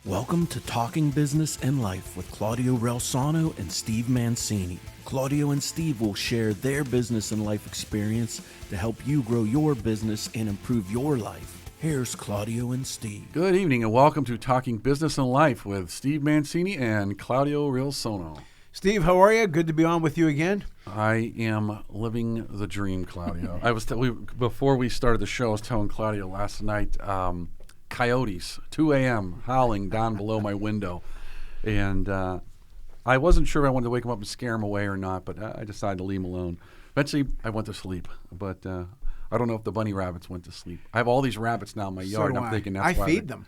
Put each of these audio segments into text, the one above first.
Welcome to Talking Business and Life with Claudio Relsano and Steve Mancini. Claudio and Steve will share their business and life experience to help you grow your business and improve your life. Here's Claudio and Steve. Good evening and welcome to Talking Business and Life with Steve Mancini and Claudio Relsano. Steve, how are you? Good to be on with you again. I am living the dream, Claudio. Before we started the show, I was telling Claudio last night, coyotes, 2 a.m., howling down below my window. And I wasn't sure if I wanted to wake them up and scare them away or not, but I decided to leave them alone. Eventually, I went to sleep, but I don't know if the bunny rabbits went to sleep. I have all these rabbits now in my yard, and I'm thinking that's why. I feed them.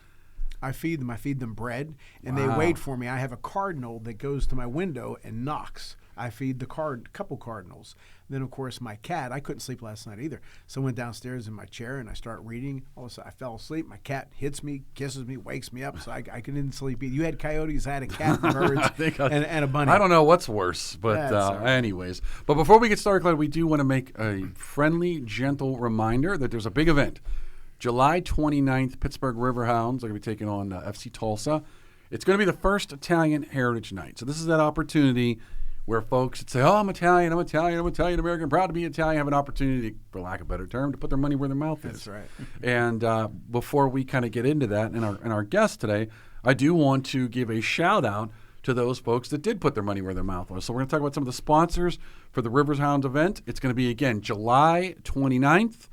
I feed them bread, and they wait for me. I have a cardinal that goes to my window and knocks. I feed the couple cardinals. Then, of course, my cat. I couldn't sleep last night either. So I went downstairs in my chair, and I start reading. All of a sudden, I fell asleep. My cat hits me, kisses me, wakes me up, so I couldn't sleep either. You had coyotes, I had a cat, and birds, and a bunny. I don't know what's worse, but anyways. But before we get started, Claude, we do want to make a friendly, gentle reminder that there's a big event. July 29th, Pittsburgh Riverhounds are going to be taking on FC Tulsa. It's going to be the first Italian Heritage Night. So this is that opportunity where folks say, I'm Italian, American, proud to be Italian, have an opportunity, for lack of a better term, to put their money where their mouth is. That's right. And before we kind of get into that and our guest today, I do want to give a shout out to those folks that did put their money where their mouth was. So we're going to talk about some of the sponsors for the Riverhounds event. It's going to be, again, July 29th.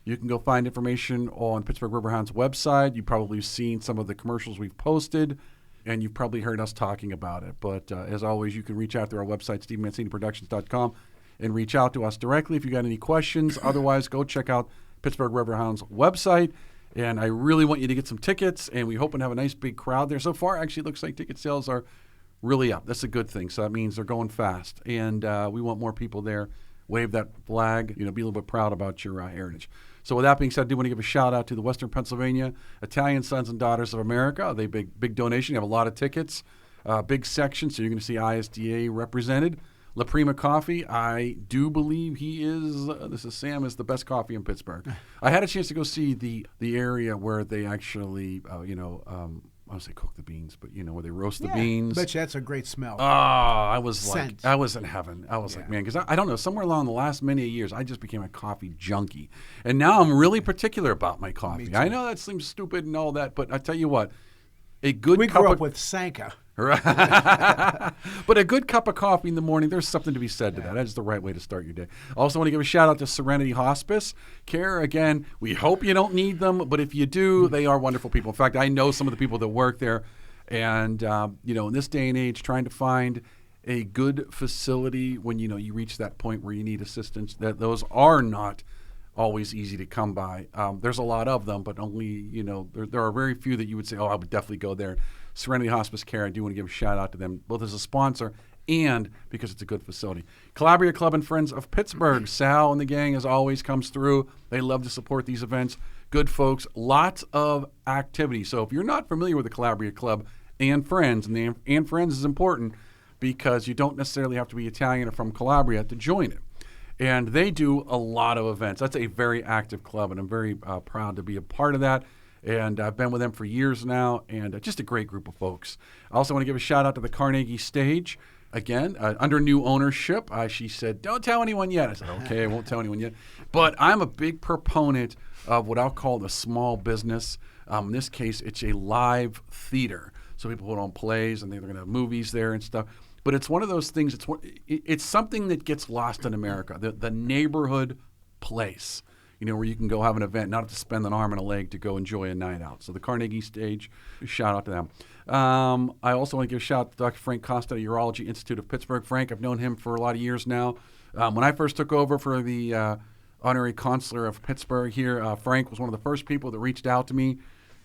You can go find information on Pittsburgh Riverhounds website. You've probably seen some of the commercials we've posted, and you've probably heard us talking about it. But as always, you can reach out to our website, SteveManciniProductions.com, and reach out to us directly if you got any questions. Otherwise, go check out Pittsburgh Riverhounds website. And I really want you to get some tickets, and we hope to have a nice big crowd there. So far, actually, it looks like ticket sales are really up. That's a good thing. So that means they're going fast. And we want more people there. Wave that flag, be a little bit proud about your heritage. So with that being said, I do want to give a shout out to the Western Pennsylvania Italian Sons and Daughters of America. They big donation. You have a lot of tickets, big section, so you're going to see ISDA represented. La Prima Coffee, I do believe he is, Sam, is the best coffee in Pittsburgh. I had a chance to go see the area where they actually, I don't say cook the beans, but where they roast the beans. Bet you that's a great smell. Oh, I was in heaven. I was like, man, because I don't know, somewhere along the last many years, I just became a coffee junkie. And now I'm really particular about my coffee. I know that seems stupid and all that, but I tell you what, we grew up with Sanka. But a good cup of coffee in the morning, there's something to be said to that. That's the right way to start your day. I also want to give a shout out to Serenity Hospice Care. Again, we hope you don't need them, but if you do, they are wonderful people. In fact, I know some of the people that work there. And, in this day and age, trying to find a good facility when, you reach that point where you need assistance, that those are not always easy to come by. There's a lot of them, but only, there are very few that you would say, I would definitely go there. Serenity Hospice Care, I do want to give a shout out to them, both as a sponsor and because it's a good facility. Calabria Club and Friends of Pittsburgh. Sal and the gang, as always, comes through. They love to support these events. Good folks, lots of activity. So if you're not familiar with the Calabria Club and Friends, and Friends is important because you don't necessarily have to be Italian or from Calabria to join it. And they do a lot of events. That's a very active club, and I'm very proud to be a part of that. And I've been with them for years now, and just a great group of folks. I also want to give a shout out to the Carnegie Stage. Again, under new ownership, she said, don't tell anyone yet. I said, okay, I won't tell anyone yet. But I'm a big proponent of what I'll call the small business. In this case, it's a live theater. So people put on plays, and they're going to have movies there and stuff. But it's one of those things, it's something that gets lost in America, the neighborhood place. Where you can go have an event, not have to spend an arm and a leg to go enjoy a night out. So the Carnegie Stage, shout out to them. I also want to give a shout out to Dr. Frank Costa, Urology Institute of Pittsburgh. Frank, I've known him for a lot of years now. When I first took over for the honorary consular of Pittsburgh here, Frank was one of the first people that reached out to me,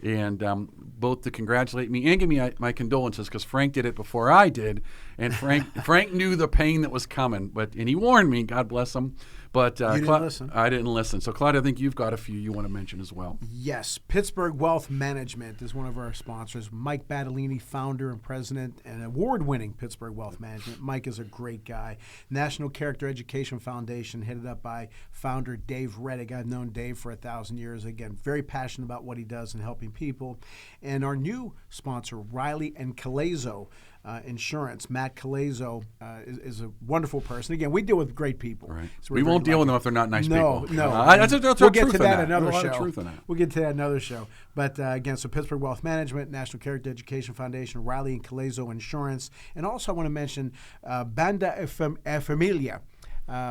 and both to congratulate me and give me my condolences, because Frank did it before I did, and Frank knew the pain that was coming, and he warned me, God bless him. But You didn't listen. I didn't listen. So, Claudio, I think you've got a few you want to mention as well. Yes, Pittsburgh Wealth Management is one of our sponsors. Mike Battellini, founder and president, and award-winning Pittsburgh Wealth Management. Mike is a great guy. National Character Education Foundation, headed up by founder Dave Reddick. I've known Dave for 1,000 years. Again, very passionate about what he does and helping people. And our new sponsor, Riley and Calazo Insurance. Matt Calazo is a wonderful person. Again, we deal with great people. Right. So We won't deal with them if they're not nice people. No. We'll get to that another There's a lot show. of truth in that. We'll get to that another show. But again, so Pittsburgh Wealth Management, National Character Education Foundation, Riley and Calazo Insurance. And also I want to mention Banda e Familia,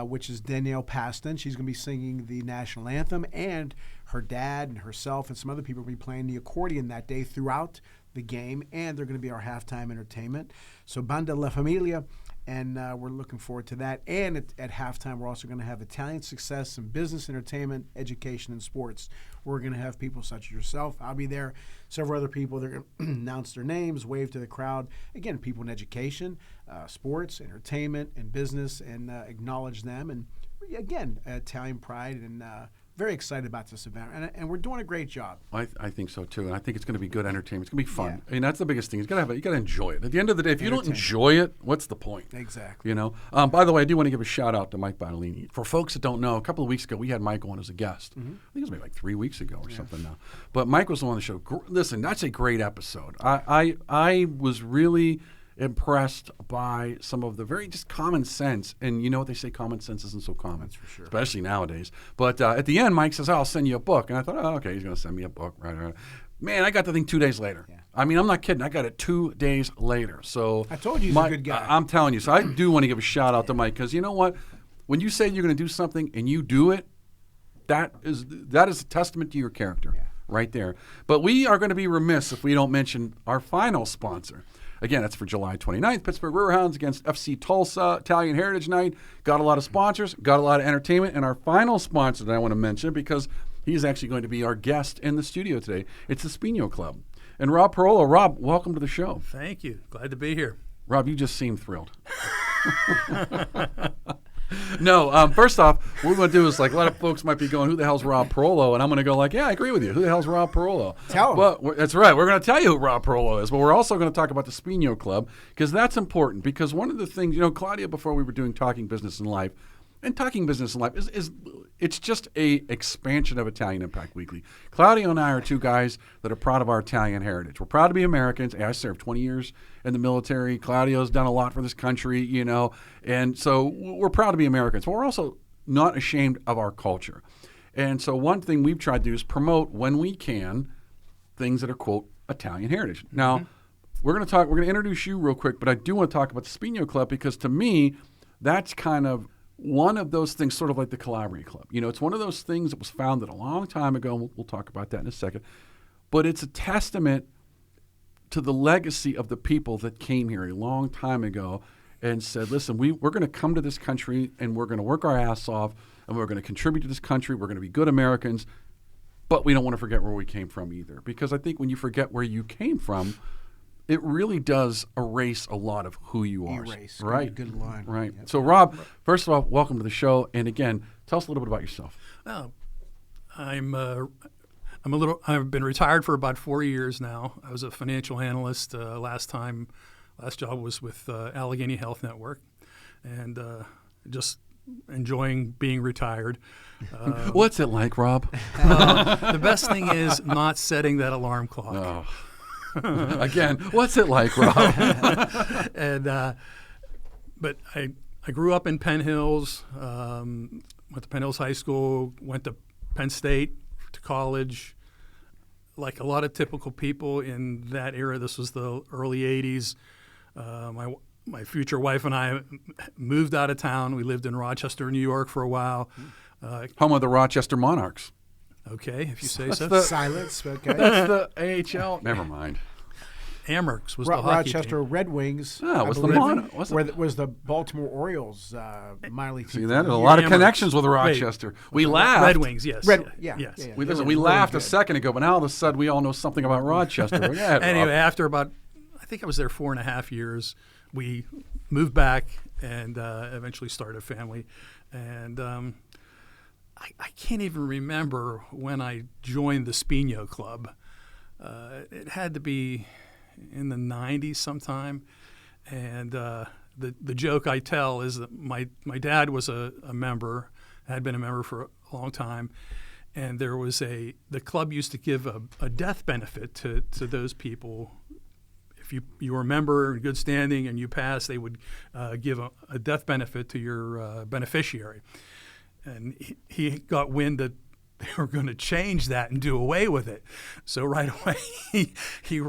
which is Danielle Paston. She's going to be singing the national anthem, and her dad and herself and some other people will be playing the accordion that day throughout the game, and they're going to be our halftime entertainment. So Banda La Familia, and we're looking forward to that. And at halftime, we're also going to have Italian success in business, entertainment, education, and sports. We're going to have people such as yourself. I'll be there. Several other people. They're going to announce their names, wave to the crowd. Again, people in education, sports, entertainment, and business, and acknowledge them. And again, Italian pride, and very excited about this event, and we're doing a great job. I think so too, and I think it's going to be good entertainment. It's going to be fun. Yeah. I mean, that's the biggest thing. You got to enjoy it. At the end of the day, if you don't enjoy it, what's the point? Exactly. You know. By the way, I do want to give a shout out to Mike Battellini. For folks that don't know, a couple of weeks ago we had Mike on as a guest. I think it was maybe like 3 weeks ago or something now. But Mike was on the show. Listen, that's a great episode. I was really impressed by some of the very just common sense. And you know what they say, common sense isn't so common. That's for sure. Especially nowadays. But at the end, Mike says, I'll send you a book. And I thought, oh, okay, he's going to send me a book. Right. Man, I got the thing 2 days later. Yeah. I mean, I'm not kidding. I got it 2 days later. So I told you he's a good guy. I'm telling you. So I do want to give a shout out to Mike, because you know what? When you say you're going to do something and you do it, that is a testament to your character right there. But we are going to be remiss if we don't mention our final sponsor. Again, that's for July 29th, Pittsburgh Riverhounds against FC Tulsa, Italian Heritage Night. Got a lot of sponsors, got a lot of entertainment. And our final sponsor that I want to mention, because he's actually going to be our guest in the studio today, it's the Spigno Club. And Rob Pirollo. Rob, welcome to the show. Thank you. Glad to be here. Rob, you just seem thrilled. No, first off, what we're going to do is, like, a lot of folks might be going, who the hell's Rob Pirollo? And I'm going to go like, yeah, I agree with you. Who the hell's Rob Pirollo? Tell him. Well, that's right. We're going to tell you who Rob Pirollo is, but we're also going to talk about the Spigno Club, because that's important. Because one of the things, you know, Claudia, before we were doing Talking Business and Life, and Talking Business and Life is it's just a expansion of Italian Impact Weekly. Claudio and I are two guys that are proud of our Italian heritage. We're proud to be Americans. I served 20 years in the military. Claudio's done a lot for this country, you know, and so we're proud to be Americans. But we're also not ashamed of our culture. And so one thing we've tried to do is promote, when we can, things that are, quote, Italian heritage. Now, we're going to introduce you real quick, but I do want to talk about the Spigno Club, because to me, that's kind of one of those things, sort of like the Calabria Club. You know, it's one of those things that was founded a long time ago, and we'll talk about that in a second. But it's a testament to the legacy of the people that came here a long time ago and said, listen, we're going to come to this country, and we're going to work our ass off, and we're going to contribute to this country. We're going to be good Americans, but we don't want to forget where we came from either. Because I think when you forget where you came from, it really does erase a lot of who you are. Erase. Right. Good line. Right. Yep. So, Rob, first of all, welcome to the show. And again, tell us a little bit about yourself. Well, I've been retired for about 4 years now. I was a financial analyst. Last job was with Allegheny Health Network, and just enjoying being retired. What's it like, Rob? The best thing is not setting that alarm clock. Oh. Again, what's it like, Rob? And but I grew up in Penn Hills. Went to Penn Hills High School. Went to Penn State to college. Like a lot of typical people in that era, this was the early '80s. My future wife and I moved out of town. We lived in Rochester, New York, for a while. Home of the Rochester Monarchs. Okay, if you say so. Silence. Okay. That's the AHL. Never mind. Amherst was the hockey Rochester team. Red Wings. Oh, was the Baltimore Orioles minor league team. See that? There's a lot of connections with Rochester. We laughed. Red Wings, yes. Yes. We laughed a second ago, but now all of a sudden we all know something about Rochester. Anyway, after about, I think I was there 4.5 years, we moved back and eventually started a family. And I can't even remember when I joined the Spigno Club. It had to be in the 90s sometime. And the joke I tell is that my dad was a member, had been a member for a long time. And there was the club used to give a death benefit to those people. If you were a member in good standing and you passed, they would give a death benefit to your beneficiary. And he got wind that they were going to change that and do away with it. So right away, he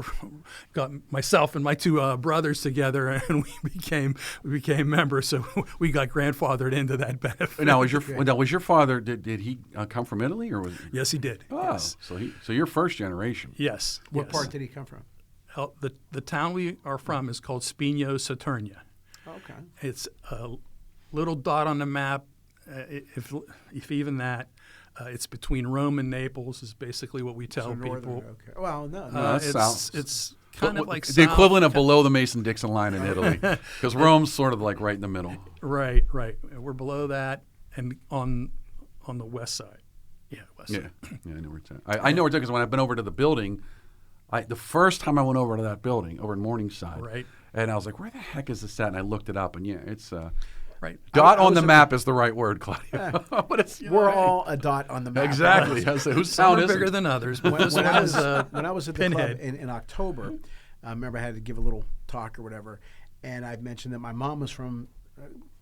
got myself and my two brothers together, and we became members. So we got grandfathered into that benefit. Now, was your father? Did he come from Italy, or was? Yes, he did. Oh, yes. So you're first generation. Yes. What part did he come from? The town we are from is called Spigno Club. Okay. It's a little dot on the map, if even that. It's between Rome and Naples is basically what we tell people. Okay. Well, no. It's kind of like the equivalent of below the Mason-Dixon line in Italy, because Rome's sort of like right in the middle. Right. We're below that and on the west side. Yeah, west side. Yeah, I know where it's at. I know where it's at because when I've been over to the building, the first time I went over to that building over in Morningside, right, and I was like, where the heck is this at? And I looked it up, and yeah, it's right. Dot on the map is the right word, Claudio. But we're all a dot on the map. Exactly. Whose town is bigger than others? But when I was at the Pinhead. club in October, I remember I had to give a little talk or whatever, and I mentioned that my mom was from.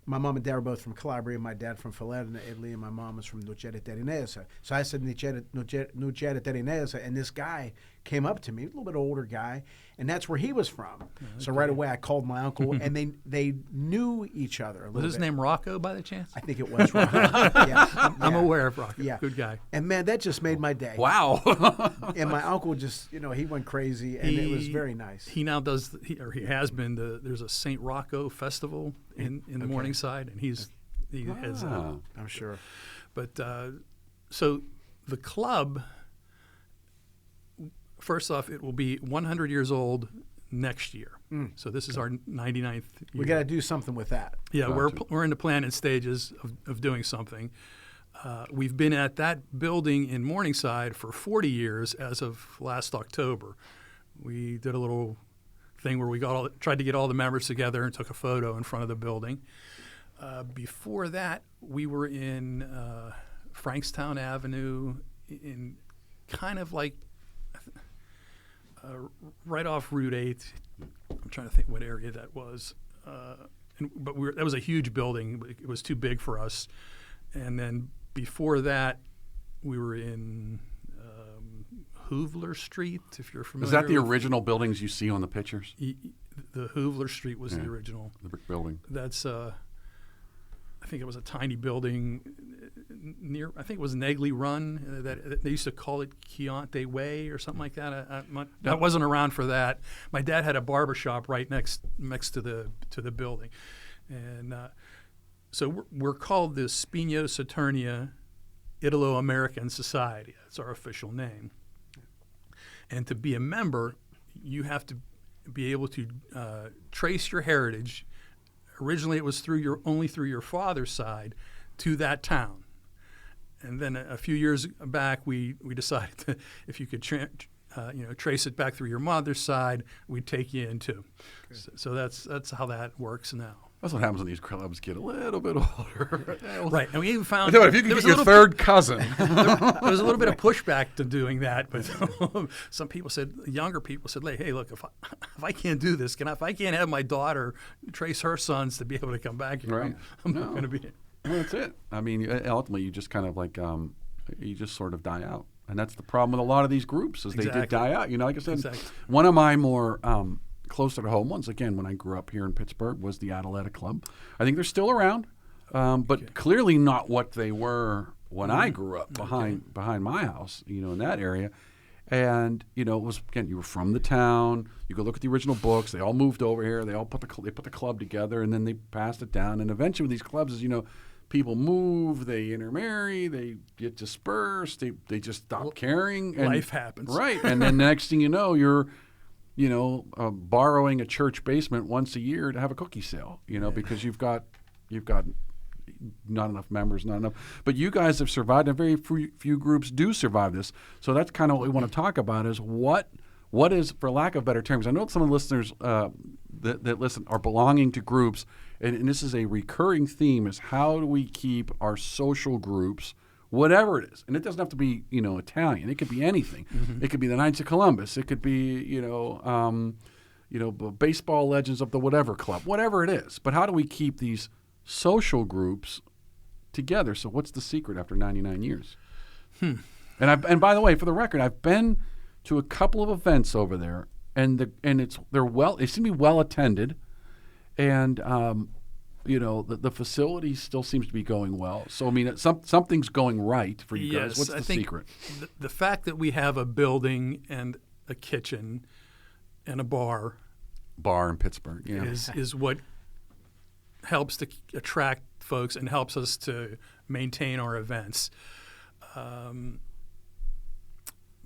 My mom and dad were both from Calabria. My dad from Falerno, Italy, and my mom was from Nocera Terrinese. So I said Nocera Terrinese, and this guy came up to me, a little bit older guy, and that's where he was from. Okay. So right away I called my uncle, and they knew each other a little bit. Was his name Rocco by the chance? I think it was Rocco. Yeah. I'm aware of Rocco. Yeah. Good guy. And man, that just made my day. Wow. And my uncle just, he went crazy, and it was very nice. He now does, he has been, there's a St. Rocco festival in the Morningside, and he has, I'm sure. But so the club, first off, it will be 100 years old next year. So this is our 99th year. We got to do something with that. Yeah, we're in the planning stages of doing something. We've been at that building in Morningside for 40 years as of last October. We did a little thing where we tried to get all the members together and took a photo in front of the building. Before that, we were in Frankstown Avenue, in kind of like right off Route 8. I'm trying to think what area that was. But that was a huge building. It was too big for us. And then before that, we were in Hoovler Street, if you're familiar. Is that the original buildings you see on the pictures? The Hoovler Street was the original. The brick building. That's, I think it was a tiny building near, I think it was Negley Run. That they used to call it Chianti Way or something like that. I wasn't around for that. My dad had a barber shop right next to the building. And so we're called the Spigno Saturnia Italo-American Society. That's our official name. And to be a member, you have to be able to trace your heritage. Originally, it was only through your father's side to that town. And then a few years back, we decided to, if you could trace it back through your mother's side, we'd take you in too. Okay. So that's how that works now. That's what happens when these clubs get a little bit older. Right. And we even found if you can get your third cousin. There was a little bit of pushback to doing that, but some people said, younger people said, hey, look, if I can't do this, if I can't have my daughter trace her sons to be able to come back here, right. I'm not going to be. Well, that's it. I mean, ultimately, you just kind of like, you just sort of die out. And that's the problem with a lot of these groups is they did die out. Like I said, one of my more closer to home ones, again, when I grew up here in Pittsburgh, was the Atlanta Club. I think they're still around, but clearly not what they were when I grew up behind my house, in that area. And, it was, again, you were from the town. You go look at the original books. They all moved over here. They all put the club together, and then they passed it down. And eventually with these clubs, as people move, they intermarry, they get dispersed, they just stop caring. And, life happens. Right. And then next thing you know, you're borrowing a church basement once a year to have a cookie sale, because you've got not enough members, not enough. But you guys have survived, and very few groups do survive this. So that's kind of what we want to talk about is what is, for lack of better terms, I know some of the listeners that listen are belonging to groups, and this is a recurring theme, is how do we keep our social groups, whatever it is, and it doesn't have to be, Italian. It could be anything. Mm-hmm. It could be the Knights of Columbus. It could be, baseball legends of the whatever club, whatever it is. But how do we keep these social groups together? So what's the secret after 99 years? And by the way, for the record, I've been to a couple of events over there, and they seem to be well attended, and the facility still seems to be going well. So I mean, something's going right for you guys. What's the secret? The fact that we have a building and a kitchen and a bar in Pittsburgh is what helps to attract folks and helps us to maintain our events.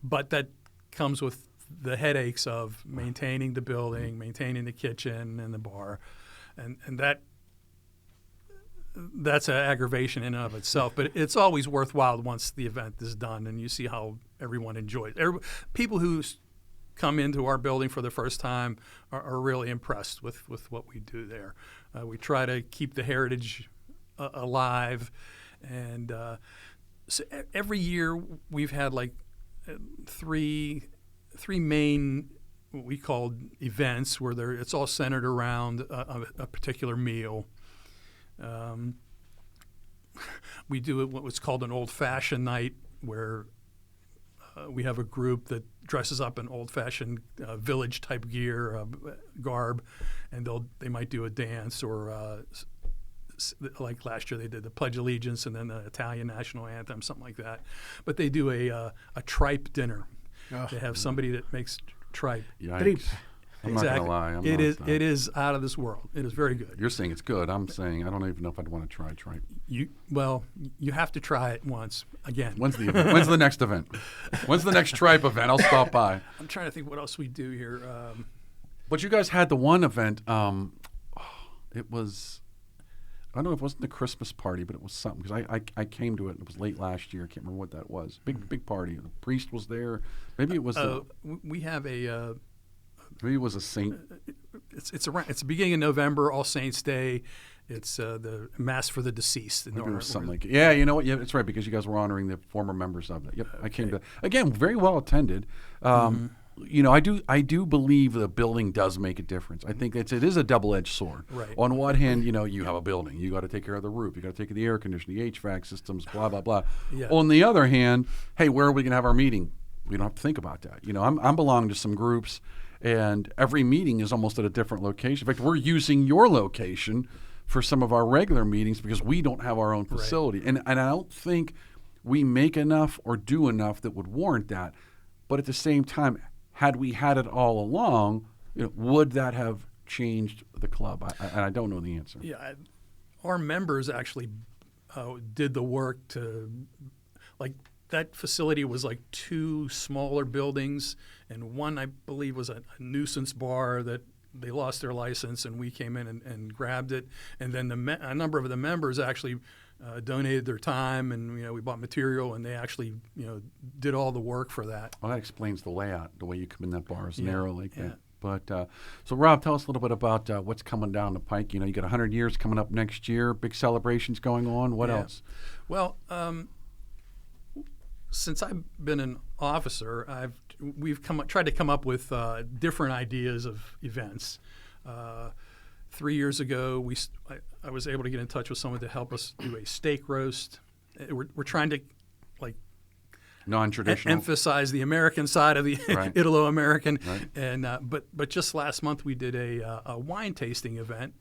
But that comes with the headaches of maintaining the building, maintaining the kitchen and the bar, and that's an aggravation in and of itself. But it's always worthwhile once the event is done and you see how everyone enjoys it. People who come into our building for the first time are really impressed with what we do there. We try to keep the heritage alive, and so every year we've had like three main what we call events where it's all centered around a particular meal. We do what was called an old-fashioned night, where we have a group that dresses up in old-fashioned village-type gear, garb, and they might do a dance, or like last year they did the Pledge of Allegiance and then the Italian national anthem, something like that. But they do a tripe dinner. Oh. They have somebody that makes tripe. Yikes. I'm exactly. Not going to lie. It is out of this world. It is very good. You're saying it's good. I'm saying I don't even know if I'd want to try tripe. You have to try it once again. When's the event? When's the next event? When's the next tripe event? I'll stop by. I'm trying to think what else we do here. But you guys had the one event. It was, I don't know if it wasn't the Christmas party, but it was something, because I came to it. It was late last year. I can't remember what that was. Big party. The priest was there. Maybe it was. We have a. Maybe it was a saint. It's the beginning of November, All Saints Day. It's the Mass for the Deceased. Maybe it was something like it. Yeah, you know what? Yeah, it's right, because you guys were honoring the former members of it. Yep, okay. I came to, again, very well attended. I do believe the building does make a difference. I think it is a double-edged sword. Right. On one hand, you have a building. You got to take care of the roof. You got to take care of the air conditioning, the HVAC systems, blah, blah, blah. Yeah. On the other hand, hey, where are we going to have our meeting? We don't have to think about that. I'm belonging to some groups, and every meeting is almost at a different location. In fact, we're using your location for some of our regular meetings because we don't have our own facility. Right. And I don't think we make enough or do enough that would warrant that. But at the same time, had we had it all along, would that have changed the club? I don't know the answer. Yeah, our members actually did the work to, like, that facility was like two smaller buildings, and one, I believe, was a nuisance bar that they lost their license, and we came in and grabbed it. And then a number of the members actually donated their time, and we bought material, and they actually did all the work for that. Well, that explains the layout. The way you come in that bar is narrow like that. But so Rob, tell us a little bit about what's coming down the pike. You got 100 years coming up next year. Big celebrations going on. What else? Well, since I've been an officer, we've tried to come up with different ideas of events. 3 years ago, I was able to get in touch with someone to help us do a steak roast. We're trying to non-traditional emphasize the American side of the Italo-American. Right. And but just last month we did a wine tasting event.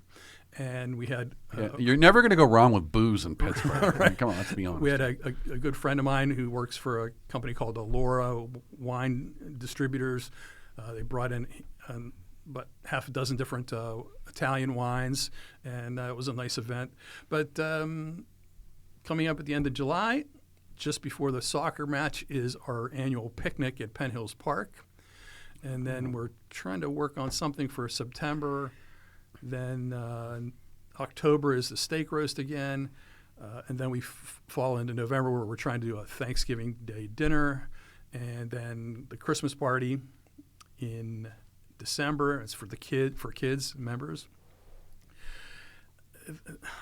And we had you're never going to go wrong with booze in Pittsburgh. Right. Come on, let's be honest. We had a good friend of mine who works for a company called Allura Wine Distributors. They brought in about half a dozen different Italian wines, and it was a nice event. But coming up at the end of July, just before the soccer match, is our annual picnic at Penn Hills Park. And then we're trying to work on something for September. Then October is the steak roast again. And then we fall into November where we're trying to do a Thanksgiving Day dinner, and then the Christmas party in December. It's for kids members.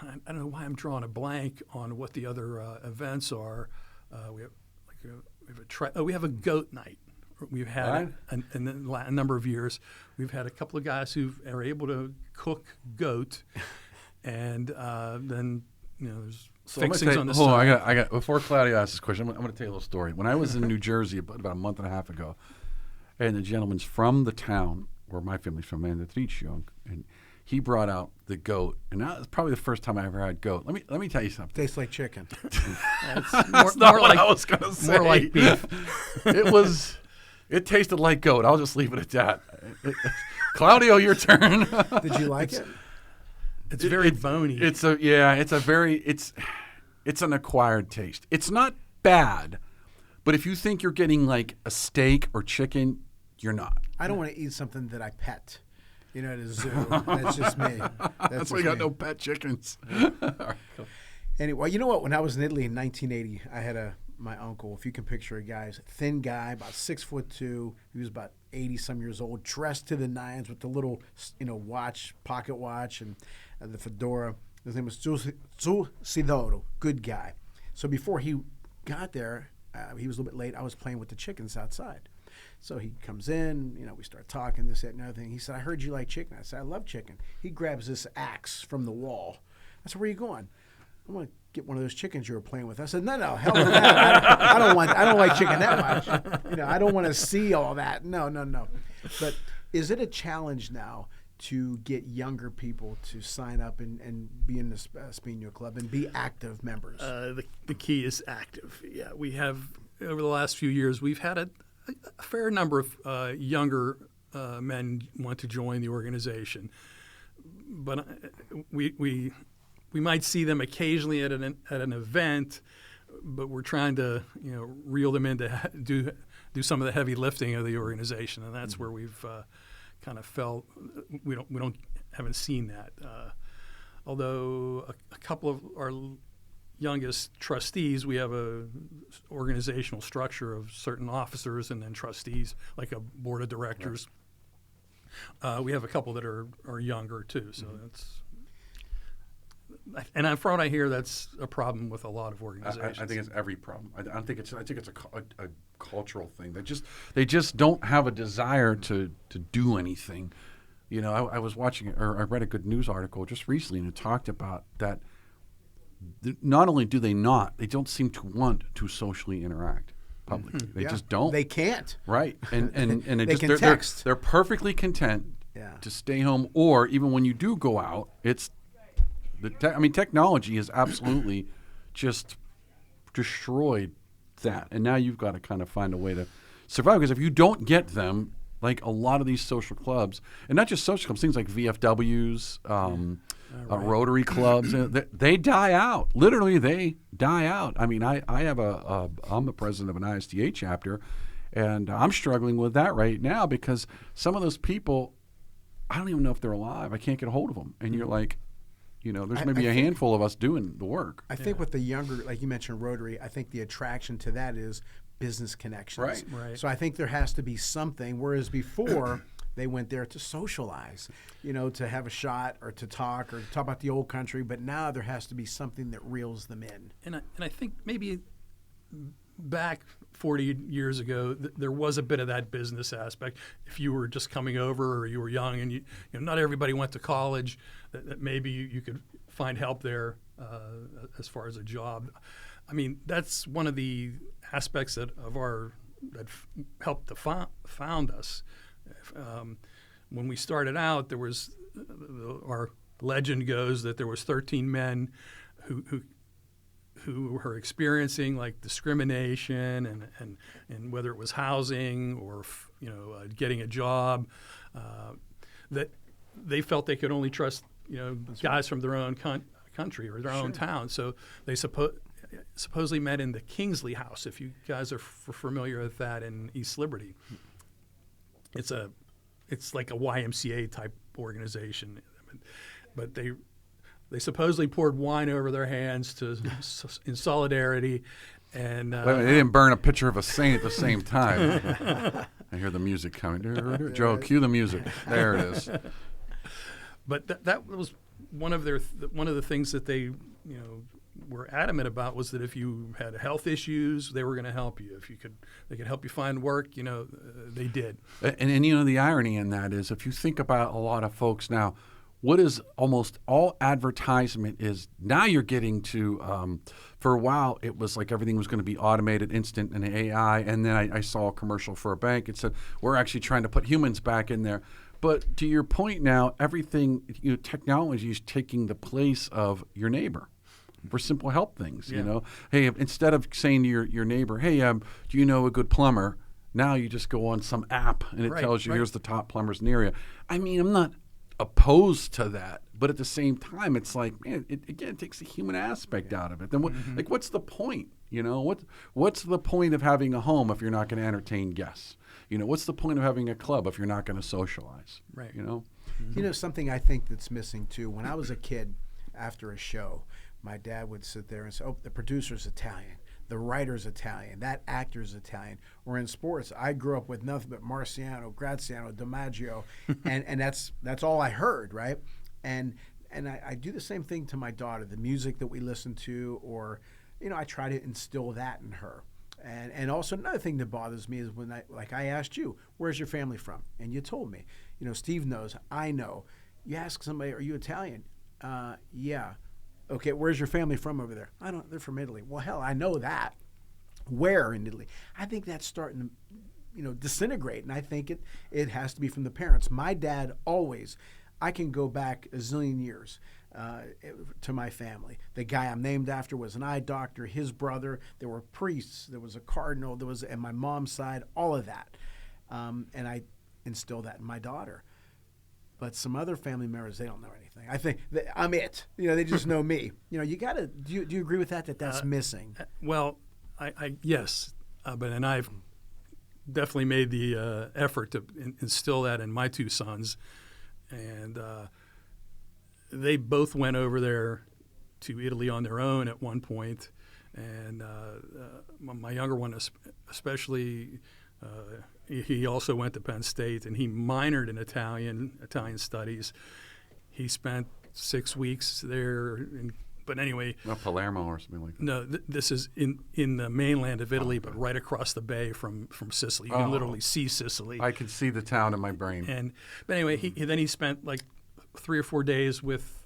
I don't know why I'm drawing a blank on what the other events are. We have a goat night. We've had in a number of years. We've had a couple of guys who are able to cook goat, and then there's fixings on the side. I got. Before Claudio asks this question, I'm going to tell you a little story. When I was in New Jersey about a month and a half ago, and the gentleman's from the town where my family's from, Mandatricio, and he brought out the goat, and that was probably the first time I ever had goat. Let me tell you something. Tastes like chicken. That's not what I was going to say. More like beef. It tasted like goat. I'll just leave it at that. Claudio, your turn. Did you like it? It's very bony. It's an acquired taste. It's not bad, but if you think you're getting like a steak or chicken, you're not. I don't want to eat something that I pet. At a zoo. That's just me. That's why you got no pet chickens. All right, cool. Anyway, you know what? When I was in Italy in 1980, I had my uncle, if you can picture a guy, thin guy, about 6'2". He was about 80-some years old, dressed to the nines with the little, watch, pocket watch, and the fedora. His name was Sidoro, good guy. So before he got there, he was a little bit late. I was playing with the chickens outside. So he comes in, we start talking, this, that, and other thing. He said, I heard you like chicken. I said, I love chicken. He grabs this axe from the wall. I said, where are you going? I'm going to get one of those chickens you were playing with. I said, no, hell with that. I don't like chicken that much. I don't want to see all that. No. But is it a challenge now to get younger people to sign up and be in the Spigno Club and be active members? The key is active. Yeah, we have, over the last few years, we've had a fair number of younger men want to join the organization. But we might see them occasionally at an event, but we're trying to reel them in to do some of the heavy lifting of the organization, and that's where we've kind of felt we haven't seen that. Although a couple of our youngest trustees, we have a organizational structure of certain officers and then trustees, like a board of directors. We have a couple that are younger too, so that's. And from what I hear, that's a problem with a lot of organizations. I think it's every problem. I think it's a cultural thing. They just don't have a desire to do anything. I was watching, or I read a good news article just recently, and it talked about that. Not only do they don't seem to want to socially interact publicly. They just don't. They can't. Right, and they can text. They're perfectly content to stay home, or even when you do go out, it's. Technology has absolutely just destroyed that, and now you've got to kind of find a way to survive. Because if you don't get them, like a lot of these social clubs, and not just social clubs, things like VFWs, Rotary clubs, they die out. Literally, they die out. I mean, I'm the president of an ISTA chapter, and I'm struggling with that right now because some of those people, I don't even know if they're alive. I can't get a hold of them, and you're like. There's maybe a handful of us doing the work. I think with the younger, like you mentioned, Rotary, I think the attraction to that is business connections. Right. So I think there has to be something, whereas before they went there to socialize, to have a shot or to talk about the old country, but now there has to be something that reels them in. And I think maybe back 40 years ago, there was a bit of that business aspect. If you were just coming over or you were young and not everybody went to college, that maybe you could find help there as far as a job. I mean, that's one of the aspects that helped to found us. When we started out, there was our legend goes that there was 13 men who were experiencing like discrimination and whether it was housing or getting a job, that they felt they could only trust guys from their own country or their own town. So they supposedly met in the Kingsley House. If you guys are familiar with that in East Liberty, it's like a YMCA type organization, but They supposedly poured wine over their hands in solidarity, and Wait a minute, they didn't burn a picture of a saint at the same time. I hear the music coming. Joe, cue the music. There it is. But that was one of the things that they were adamant about, was that if you had health issues, they were going to help you. They could help you find work. They did. And the irony in that is, if you think about a lot of folks now, what is almost all advertisement is now you're getting to, for a while, it was like everything was going to be automated, instant, and AI. And then I saw a commercial for a bank. It said, we're actually trying to put humans back in there. But to your point now, everything, technology is taking the place of your neighbor for simple help things, Hey, instead of saying to your neighbor, hey, do you know a good plumber? Now you just go on some app and it tells you here's the top plumbers in the area. I mean, I'm not opposed to that, but at the same time, it's like, man, it takes the human aspect out of it. Then what's the point? What's the point of having a home if you're not going to entertain guests? What's the point of having a club if you're not going to socialize? Right. Something I think that's missing too. When I was a kid, after a show, my dad would sit there and say, "Oh, the producer's Italian. The writer's Italian, that actor's Italian." Or in sports, I grew up with nothing but Marciano, Graziano, DiMaggio, and that's all I heard, right? And I do the same thing to my daughter. The music that we listen to, or I try to instill that in her. And also another thing that bothers me is when I asked you, "Where's your family from?" And you told me. Steve knows, I know. You ask somebody, "Are you Italian?" Yeah. Okay, where's your family from over there? I don't. They're from Italy. Well, hell, I know that. Where in Italy? I think that's starting to, disintegrate, and I think it has to be from the parents. My dad always. I can go back a zillion years to my family. The guy I'm named after was an eye doctor. His brother. There were priests. There was a cardinal. And my mom's side, all of that, and I instilled that in my daughter. But some other family members, they don't know anything. I think I'm it. They just know me. You got to. Do you agree with that? That's missing. Well, I yes, and I've definitely made the effort to instill that in my two sons, and they both went over there to Italy on their own at one point, and my younger one especially. He also went to Penn State, and he minored in Italian studies. He spent 6 weeks there, but anyway. Not Palermo or something like that. No, this is in the mainland of Italy, but right across the bay from Sicily. You can literally see Sicily. I can see the town in my brain. But anyway, he spent like 3 or 4 days with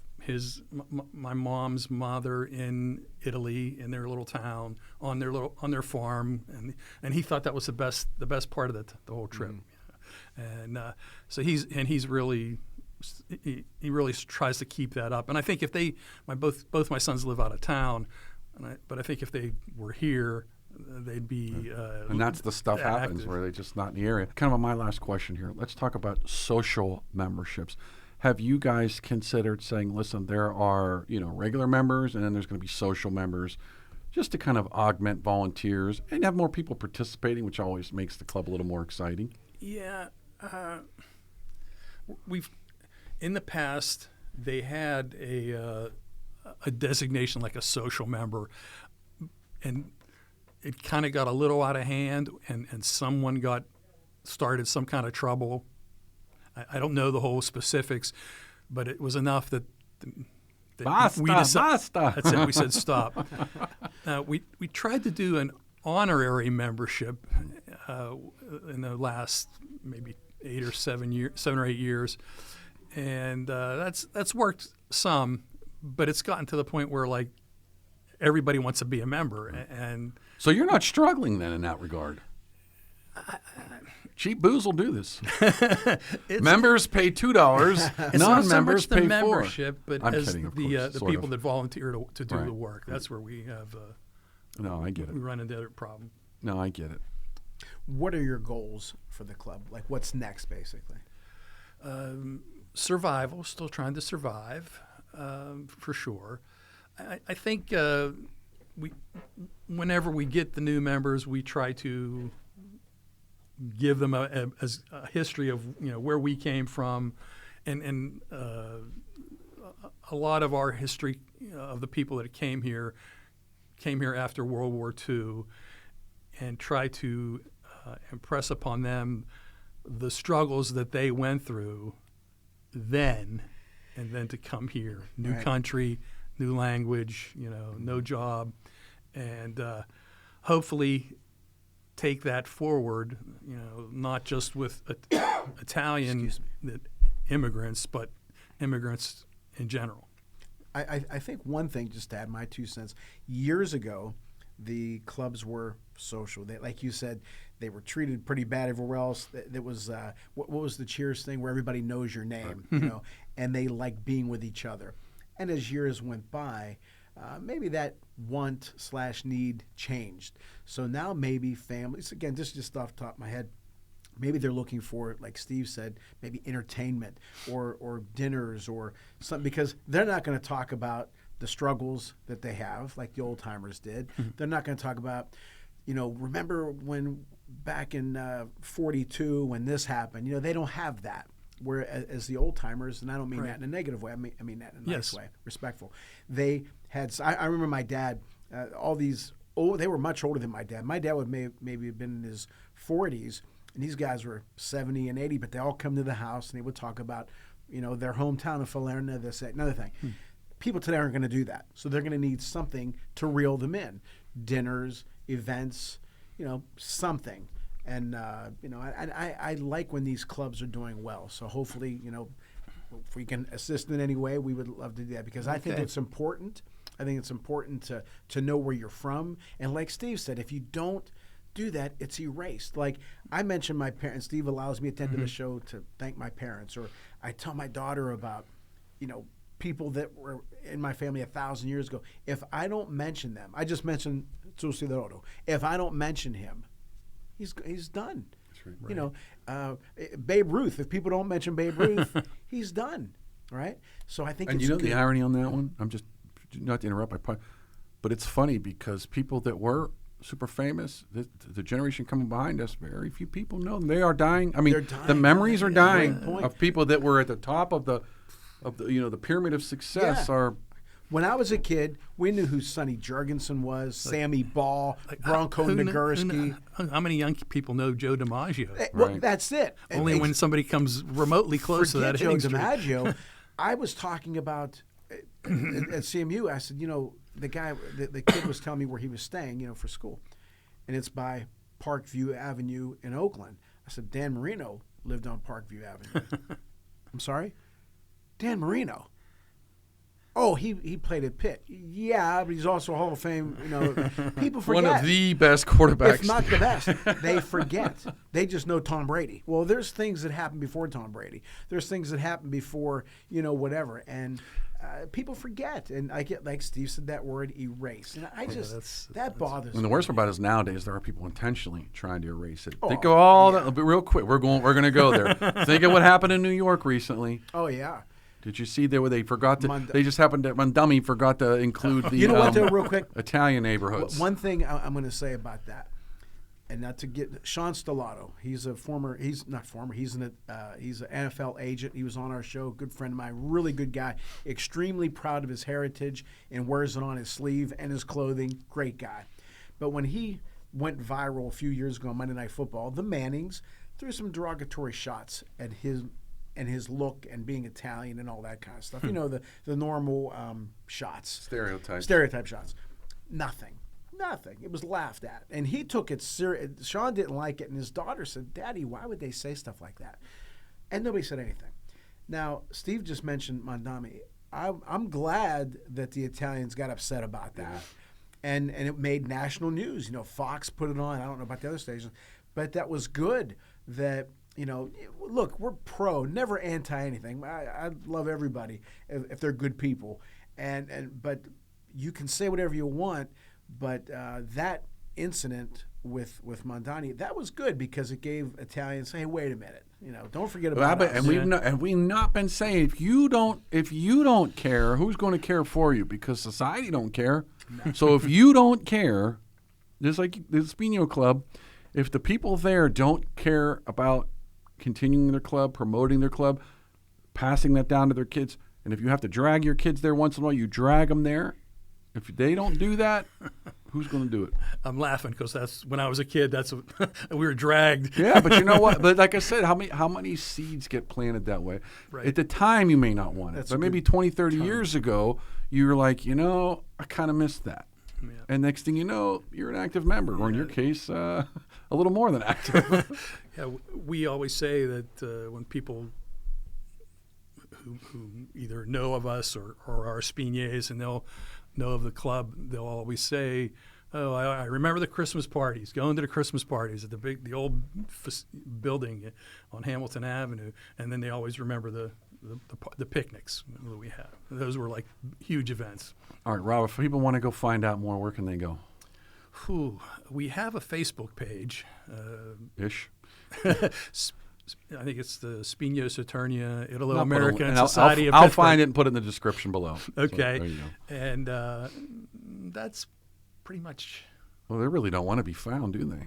my mom's mother in Italy, in their little town, on their farm, and he thought that was the best part of the whole trip. And so he really tries to keep that up. And I think if both my sons live out of town, but I think if they were here, they'd be and that's the stuff happens active. where they're just not in the area. Kind of my last question here. Let's talk about social memberships. Have you guys considered saying, listen, there are regular members, and then there's going to be social members, just to kind of augment volunteers and have more people participating, which always makes the club a little more exciting? Yeah, we've in the past they had a designation like a social member, and it kind of got a little out of hand, and someone started some kind of trouble. I don't know the whole specifics, but it was enough that Basta. That's it. We said stop. We tried to do an honorary membership in the last maybe 7 or 8 years, and that's worked some, but it's gotten to the point where like everybody wants to be a member, and so you're not struggling then in that regard. Cheap booze will do this. Members pay $2. Non-members pay $4. Membership, but I'm as kidding, of the course, people that volunteer to do Right. the work. That's where we have. No, I get it. We run into that problem. No, I get it. What are your goals for the club? Like, what's next, basically? Survival. Still trying to survive, for sure. I think whenever we get the new members, we try to give them a history of where we came from, and a lot of our history of the people that came here after World War II, and try to impress upon them the struggles that they went through then, and then to come here, new Right. country, new language, no job, and hopefully take that forward, not just with Italian immigrants, but immigrants in general. I think one thing, just to add my 2 cents, years ago, the clubs were social. They, like you said, they were treated pretty bad everywhere else. There was what was the Cheers thing where everybody knows your name, and they like being with each other. And as years went by, maybe that want/need changed. So now maybe families, again, this is just off the top of my head, maybe they're looking for, like Steve said, maybe entertainment or dinners or something, because they're not going to talk about the struggles that they have like the old timers did. They're not going to talk about, remember when back in 42 when this happened. They don't have that. Whereas the old timers, and I don't mean that in a negative way, I mean that in a nice way, respectful. They had, I remember my dad, all these, they were much older than my dad. My dad would maybe have been in his 40s, and these guys were 70 and 80, but they all come to the house and they would talk about, their hometown of Falerna, this, that, another thing. People today aren't going to do that. So they're going to need something to reel them in. Dinners, events, something. And, I like when these clubs are doing well. So hopefully, if we can assist in any way, we would love to do that, because I think it's important. I think it's important to know where you're from. And like Steve said, if you don't do that, it's erased. Like I mentioned my parents. Steve allows me at the end of the show to thank my parents, or I tell my daughter about, people that were in my family 1,000 years ago. If I don't mention them, I just mentioned Susidoro. If I don't mention him, he's done. That's right. Babe Ruth. If people don't mention Babe Ruth, he's done. Right. So I think. And it's good. the irony on that one. I'm just not to interrupt. But it's funny because people that were super famous, the generation coming behind us, very few people know them. They are dying. I mean, the memories are dying of people that were at the top of the the pyramid of success. Are. When I was a kid, we knew who Sonny Jurgensen was, Sammy Ball, Bronco Nagurski. How many young people know Joe DiMaggio? Well, that's it. Only when somebody comes remotely close to that Joe hitting streak. DiMaggio. I was talking about at CMU. I said, the guy, the kid was telling me where he was staying, for school, and it's by Parkview Avenue in Oakland. I said, Dan Marino lived on Parkview Avenue. I'm sorry, Dan Marino. Oh, he played at Pitt. Yeah, but he's also a Hall of Fame. People forget. One of the best quarterbacks. If not the best. They forget. They just know Tom Brady. Well, there's things that happened before Tom Brady. There's things that happened before, whatever. And people forget. And I get, like Steve said, that word erase. And I just, that bothers me. And the worst part is nowadays there are people intentionally trying to erase it. Think of real quick. We're going to go there. Think of what happened in New York recently. Oh, yeah. Did you see there where they forgot to? They just happened to. Mondami forgot to include the. What? Though, real quick, Italian neighborhoods. One thing I'm going to say about that, and not to get Sean Stellato. He's a former. He's not former. He's an NFL agent. He was on our show. Good friend of mine. Really good guy. Extremely proud of his heritage and wears it on his sleeve and his clothing. Great guy. But when he went viral a few years ago on Monday Night Football, the Mannings threw some derogatory shots at his look and being Italian and all that kind of stuff. The normal shots. Stereotype shots. Nothing. It was laughed at. And he took it serious. Sean didn't like it, and his daughter said, Daddy, why would they say stuff like that? And nobody said anything. Now, Steve just mentioned Mondami. I'm glad that the Italians got upset about that. And it made national news. Fox put it on. I don't know about the other stations. But that was good that look, we're pro, never anti anything. I love everybody if they're good people, but you can say whatever you want. But that incident with Mondani, that was good because it gave Italians, hey, wait a minute, don't forget about us. And we've not been saying if you don't care, who's going to care for you? Because society don't care. No. So if you don't care, just like the Spigno Club, if the people there don't care about continuing their club, promoting their club, passing that down to their kids, And if you have to drag your kids there once in a while, you drag them there. If they don't do that, who's going to do it? I'm laughing because that's when I was a kid. That's what, we were dragged. Yeah, but you know what? But like I said, how many seeds get planted that way? Right. At the time, you may not want it. That's But a maybe good 20, 30 years ago, you were like, I kind of missed that. Yeah. And next thing you know, you're an active member, or in your case, a little more than active. Yeah, we always say that when people who either know of us or are Spigniers and they'll know of the club, they'll always say, "Oh, I remember the Christmas parties. Going to the Christmas parties at the old building on Hamilton Avenue," and then they always remember the picnics that we had. Those were like huge events. All right, Rob, if people want to go find out more, where can they go? We have a Facebook page. Ish. I think it's the Spigno Saturnia I'll Italo-American put a- Society of I'll Pittsburgh. find it and put it in the description below. Okay. So, there you go. And that's pretty much. Well, they really don't want to be found, do they?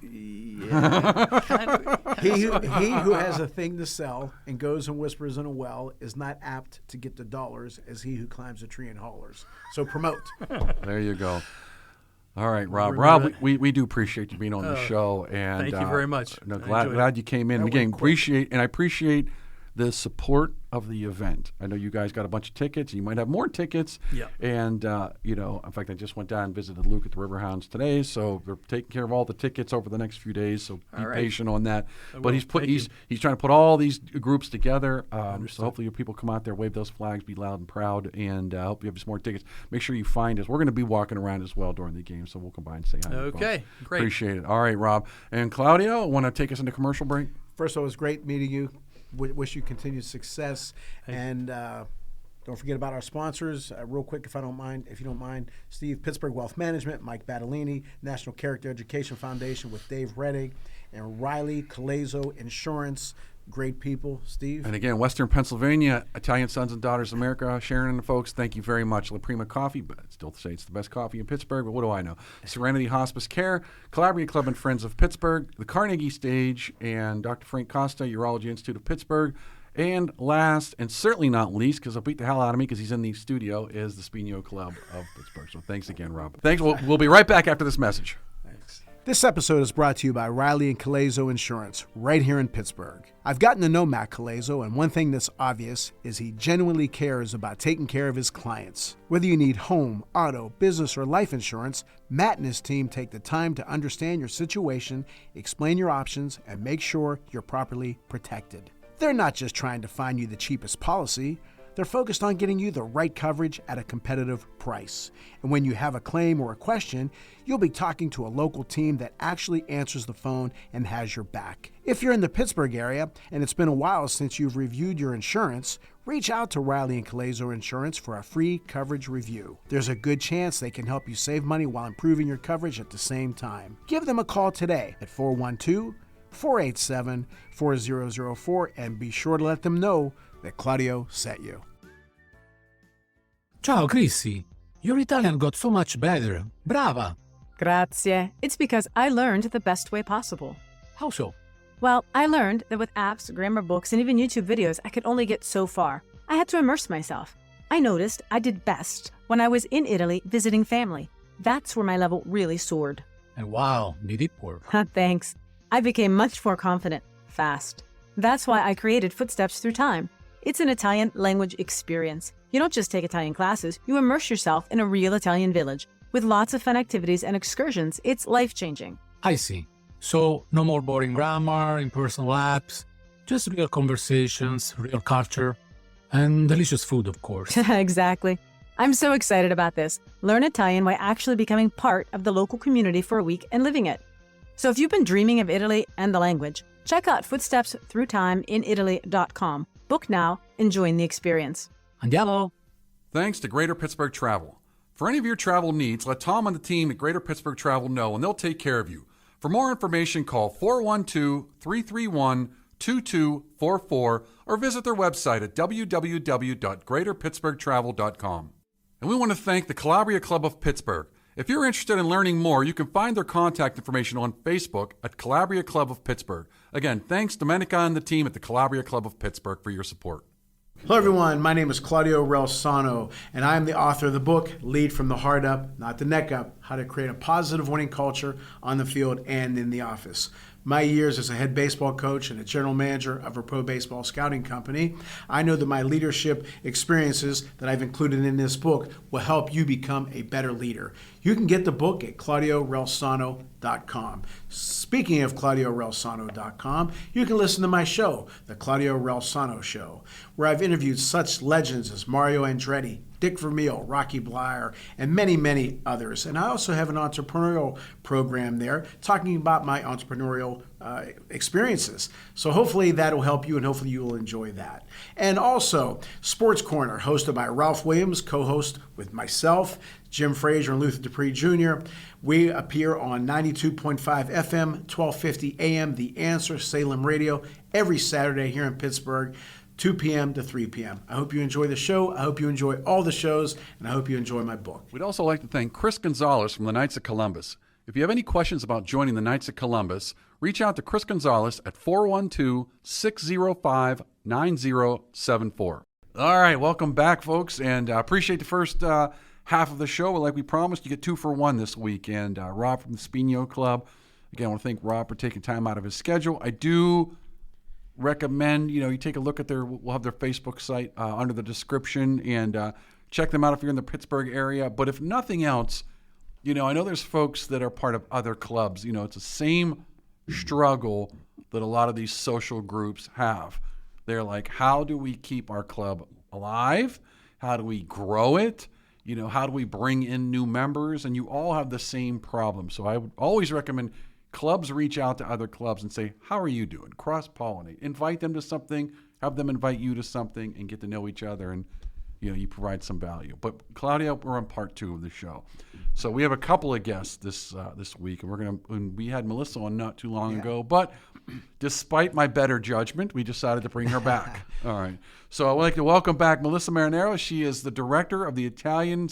Yeah, kind of. He who has a thing to sell and goes and whispers in a well is not apt to get the dollars as he who climbs a tree and hollers. So promote. There you go. All right, Rob. Remember Rob, we do appreciate you being on the show, and thank you very much. No, I glad enjoyed it. you came in. That Again, went quick. I appreciate the support of the event. I know you guys got a bunch of tickets. You might have more tickets. Yeah. And in fact, I just went down and visited Luke at the Riverhounds today, so they're taking care of all the tickets over the next few days. So be All right. patient on that. I But will. Thank you. he's trying to put all these groups together. So Understood. hopefully, people come out there, wave those flags, be loud and proud, and hope you have some more tickets. Make sure you find us. We're going to be walking around as well during the game, so we'll come by and say hi. Okay, great. Appreciate it. All right, Rob and Claudio, want to take us into commercial break? First of all, it was great meeting you. Wish you continued success. And don't forget about our sponsors. Real quick, if you don't mind, Steve, Pittsburgh Wealth Management, Mike Battolini, National Character Education Foundation with Dave Reddig, and Riley Calazo Insurance. Great people, Steve. And again, Western Pennsylvania, Italian Sons and Daughters of America, Sharon and the folks, thank you very much. La Prima Coffee, but I'd still say it's the best coffee in Pittsburgh, but what do I know? Serenity Hospice Care, Calabria Club and Friends of Pittsburgh, the Carnegie Stage, and Dr. Frank Costa, Urology Institute of Pittsburgh. And last, and certainly not least, because he'll beat the hell out of me because he's in the studio, is the Spigno Club of Pittsburgh. So thanks again, Rob. Thanks. We'll be right back after this message. Thanks. This episode is brought to you by Riley and Calazo Insurance, right here in Pittsburgh. I've gotten to know Matt Calazo, and one thing that's obvious is he genuinely cares about taking care of his clients. Whether you need home, auto, business, or life insurance, Matt and his team take the time to understand your situation, explain your options, and make sure you're properly protected. They're not just trying to find you the cheapest policy. They're focused on getting you the right coverage at a competitive price. And when you have a claim or a question, you'll be talking to a local team that actually answers the phone and has your back. If you're in the Pittsburgh area and it's been a while since you've reviewed your insurance, reach out to Riley and Calazo Insurance for a free coverage review. There's a good chance they can help you save money while improving your coverage at the same time. Give them a call today at 412-487-4004 and be sure to let them know that Claudio sent you. Ciao, Chrissy. Your Italian got so much better. Brava. Grazie. It's because I learned the best way possible. How so? Well, I learned that with apps, grammar books, and even YouTube videos, I could only get so far. I had to immerse myself. I noticed I did best when I was in Italy visiting family. That's where my level really soared. And wow, did it work? Thanks. I became much more confident, fast. That's why I created Footsteps Through Time. It's an Italian language experience. You don't just take Italian classes, you immerse yourself in a real Italian village. With lots of fun activities and excursions, it's life-changing. I see. So, no more boring grammar, impersonal apps, just real conversations, real culture, and delicious food, of course. Exactly. I'm so excited about this. Learn Italian by actually becoming part of the local community for a week and living it. So if you've been dreaming of Italy and the language, check out Footsteps Through Time in Italy.com. Book now and join the experience. Andiamo! Thanks to Greater Pittsburgh Travel. For any of your travel needs, let Tom and the team at Greater Pittsburgh Travel know, and they'll take care of you. For more information, call 412-331-2244 or visit their website at www.greaterpittsburghtravel.com. And we want to thank the Calabria Club of Pittsburgh. If you're interested in learning more, you can find their contact information on Facebook at Calabria Club of Pittsburgh. Again, thanks Domenica and the team at the Calabria Club of Pittsburgh for your support. Hello, everyone. My name is Claudio Relsano, and I am the author of the book, Lead from the Heart Up, Not the Neck Up, How to Create a Positive Winning Culture on the Field and in the Office. My years as a head baseball coach and a general manager of a pro baseball scouting company, I know that my leadership experiences that I've included in this book will help you become a better leader. You can get the book at ClaudioRelsano.com. Speaking of ClaudioRelsano.com, you can listen to my show, The Claudio Relsano Show, where I've interviewed such legends as Mario Andretti, Dick Vermeil, Rocky Bleier, and many, many others. And I also have an entrepreneurial program there talking about my entrepreneurial experiences. So hopefully that will help you, and hopefully you will enjoy that. And also, Sports Corner, hosted by Ralph Williams, co-host with myself, Jim Frazier, and Luther Dupree Jr. We appear on 92.5 FM, 1250 AM, The Answer, Salem Radio, every Saturday here in Pittsburgh, 2 p.m. to 3 p.m. I hope you enjoy the show. I hope you enjoy all the shows, and I hope you enjoy my book. We'd also like to thank Chris Gonzalez from the Knights of Columbus. If you have any questions about joining the Knights of Columbus, reach out to Chris Gonzalez at 412-605-9074. All right, welcome back, folks, and I appreciate the first half of the show. Like we promised, you get 2 for 1 this week. And Rob from the Spigno Club, again, I want to thank Rob for taking time out of his schedule. I do recommend, you take a look at we'll have their Facebook site under the description, and check them out if you're in the Pittsburgh area. But if nothing else, I know there's folks that are part of other clubs. It's the same struggle that a lot of these social groups have. They're like, how do we keep our club alive? How do we grow it? How do we bring in new members? And you all have the same problem. So I would always recommend clubs reach out to other clubs and say, how are you doing? Cross-pollinate. Invite them to something, have them invite you to something, and get to know each other, and you provide some value. But Claudia, we're on part 2 of the show. So we have a couple of guests this week, and we had Melissa on not too long ago, but despite my better judgment, we decided to bring her back. All right. So I'd like to welcome back Melissa Marinaro. She is the director of the Italian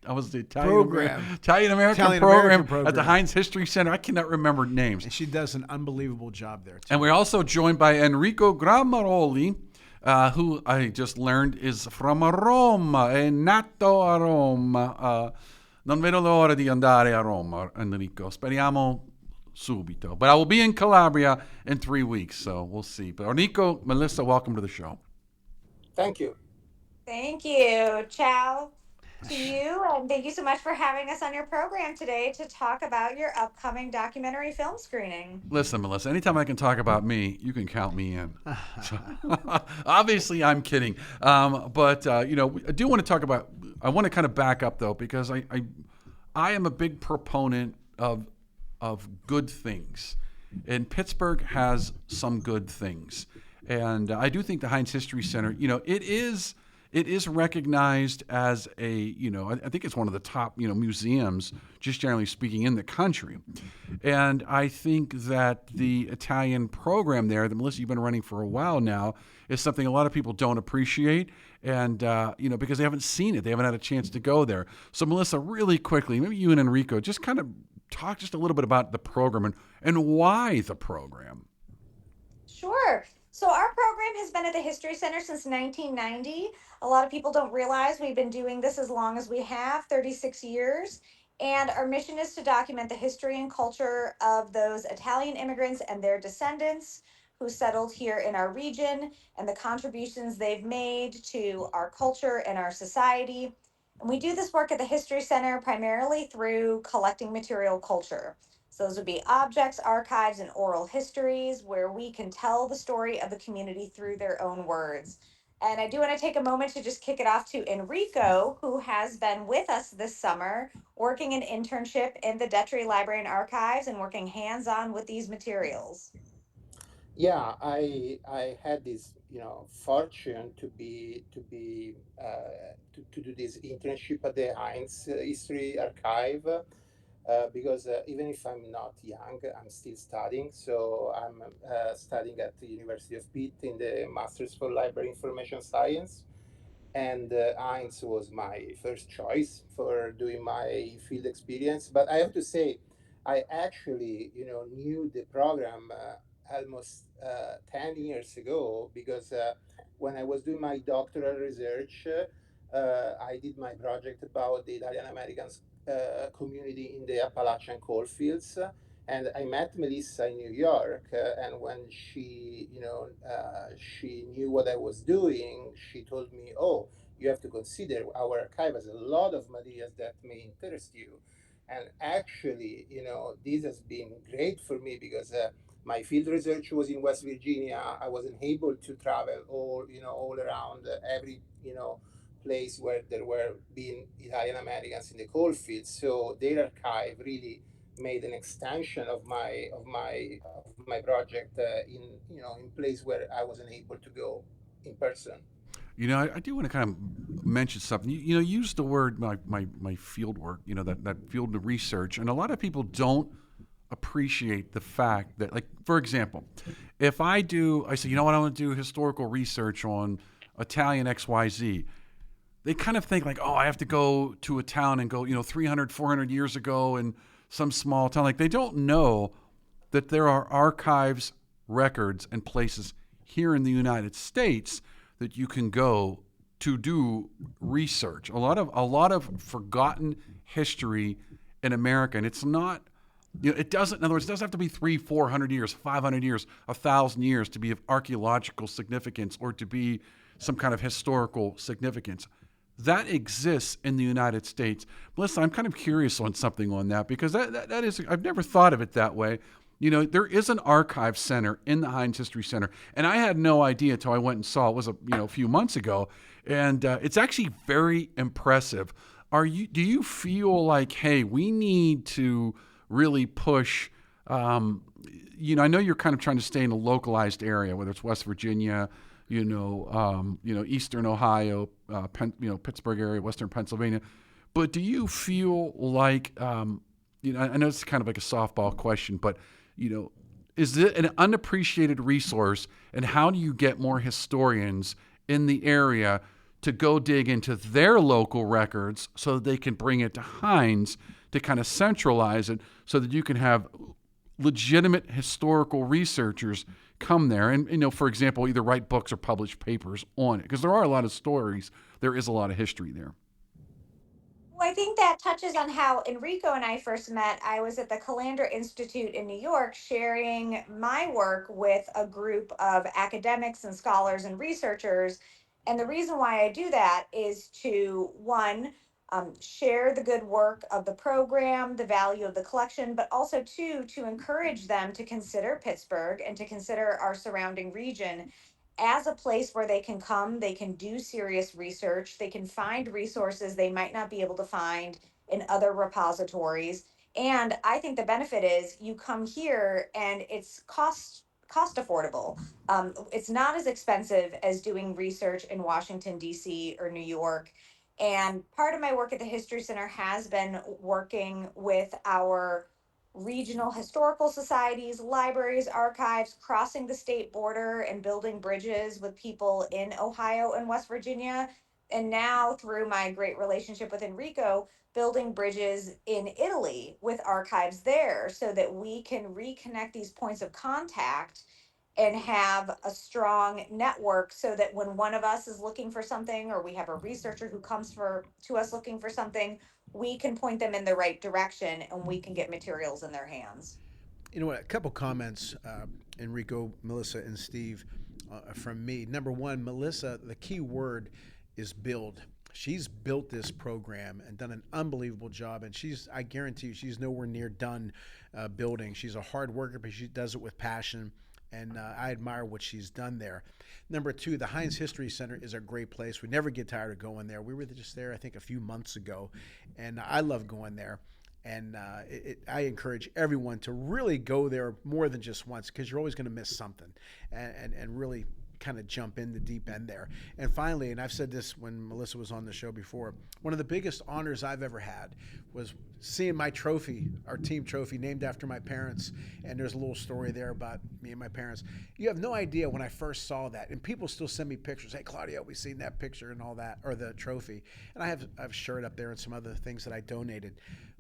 American program at the Heinz History Center. I cannot remember names. And she does an unbelievable job there, too. And we're also joined by Enrico Grammaroli, who I just learned is from Roma, è nato a Roma. Non vedo l'ora di andare a Roma, Enrico. Speriamo subito. But I will be in Calabria in 3 weeks, so we'll see. But Enrico, Melissa, welcome to the show. Thank you. Thank you. Ciao to you, and thank you so much for having us on your program today to talk about your upcoming documentary film screening. Listen, Melissa, anytime I can talk about me, you can count me in. So, obviously, I'm kidding. But I do want to talk about, I want to kind of back up, though, because I am a big proponent of good things. And Pittsburgh has some good things. And I do think the Heinz History Center, it is recognized as I think it's one of the top, museums, just generally speaking, in the country. And I think that the Italian program there, that Melissa, you've been running for a while now, is something a lot of people don't appreciate. And, because they haven't seen it, they haven't had a chance to go there. So Melissa, really quickly, maybe you and Enrico, just kind of talk just a little bit about the program and why the program. Sure. So our program has been at the History Center since 1990. A lot of people don't realize we've been doing this as long as we have, 36 years. And our mission is to document the history and culture of those Italian immigrants and their descendants who settled here in our region, and the contributions they've made to our culture and our society. And we do this work at the History Center primarily through collecting material culture. So those would be objects, archives, and oral histories where we can tell the story of the community through their own words. And I do want to take a moment to just kick it off to Enrico, who has been with us this summer, working an internship in the Detri Library and Archives and working hands-on with these materials. Yeah, I had this fortune to do this internship at the Heinz History Archive. Because even if I'm not young, I'm still studying. So I'm studying at the University of Pitt in the Masters for Library Information Science. And Heinz was my first choice for doing my field experience. But I have to say, I actually, knew the program almost 10 years ago, because when I was doing my doctoral research, I did my project about the Italian Americans community in the Appalachian coalfields. And I met Melissa in New York, and when she knew what I was doing, she told me, "Oh, you have to consider our archive has a lot of materials that may interest you." And actually, this has been great for me because my field research was in West Virginia. I wasn't able to travel all around every, place where there were being Italian Americans in the coal fields. So their archive really made an extension of my project in place where I wasn't able to go in person. I do want to kind of mention something. You use the word my field work, that field of research, and a lot of people don't appreciate the fact that, like, for example, if I say, I want to do historical research on Italian XYZ, they kind of think like, oh, I have to go to a town and go, 300, 400 years ago in some small town. Like, they don't know that there are archives, records, and places here in the United States that you can go to do research. A lot of forgotten history in America, and it's not. It doesn't. In other words, it doesn't have to be 300, 400 years, 500 years, 1,000 years to be of archaeological significance or to be some kind of historical significance. That exists in the United States. Melissa, I'm kind of curious on something on that, because that is, I've never thought of it that way. There is an archive center in the Heinz History Center, and I had no idea until I went and saw it. It was a few months ago, and it's actually very impressive. Do you feel like, hey, we need to really push? I know you're kind of trying to stay in a localized area, whether it's West Virginia, Eastern Ohio, Pittsburgh area, Western Pennsylvania. But do you feel like, I know it's kind of like a softball question, but, is it an unappreciated resource, and how do you get more historians in the area to go dig into their local records so that they can bring it to Heinz to kind of centralize it so that you can have legitimate historical researchers come there and, for example, either write books or publish papers on it? Because there are a lot of stories. There is a lot of history there. Well, I think that touches on how Enrico and I first met. I was at the Calandra Institute in New York sharing my work with a group of academics and scholars and researchers. And the reason why I do that is to, one, share the good work of the program, the value of the collection, but also two, to encourage them to consider Pittsburgh and to consider our surrounding region as a place where they can come, they can do serious research, they can find resources they might not be able to find in other repositories. And I think the benefit is you come here and it's cost affordable. It's not as expensive as doing research in Washington, D.C. or New York. And part of my work at the History Center has been working with our regional historical societies, libraries, archives, crossing the state border and building bridges with people in Ohio and West Virginia. And now, through my great relationship with Enrico, building bridges in Italy with archives there so that we can reconnect these points of contact and have a strong network so that when one of us is looking for something, or we have a researcher who comes to us looking for something, we can point them in the right direction and we can get materials in their hands. You know what? A couple comments, Enrico, Melissa, and Steve, from me. Number one, Melissa, the key word is build. She's built this program and done an unbelievable job, and I guarantee you, she's nowhere near done building. She's a hard worker, but she does it with passion. And I admire what she's done there. Number two, the Heinz History Center is a great place. We never get tired of going there. We were just there, I think, a few months ago, and I love going there. And I encourage everyone to really go there more than just once, because you're always going to miss something, and really kind of jump in the deep end there. And finally, and I've said this when Melissa was on the show before, one of the biggest honors I've ever had was seeing my trophy, our team trophy, named after my parents. And there's a little story there about me and my parents. You have no idea when I first saw that, and people still send me pictures. Hey, Claudio, we seen that picture and all that, or the trophy. And I have a shirt up there and some other things that I donated.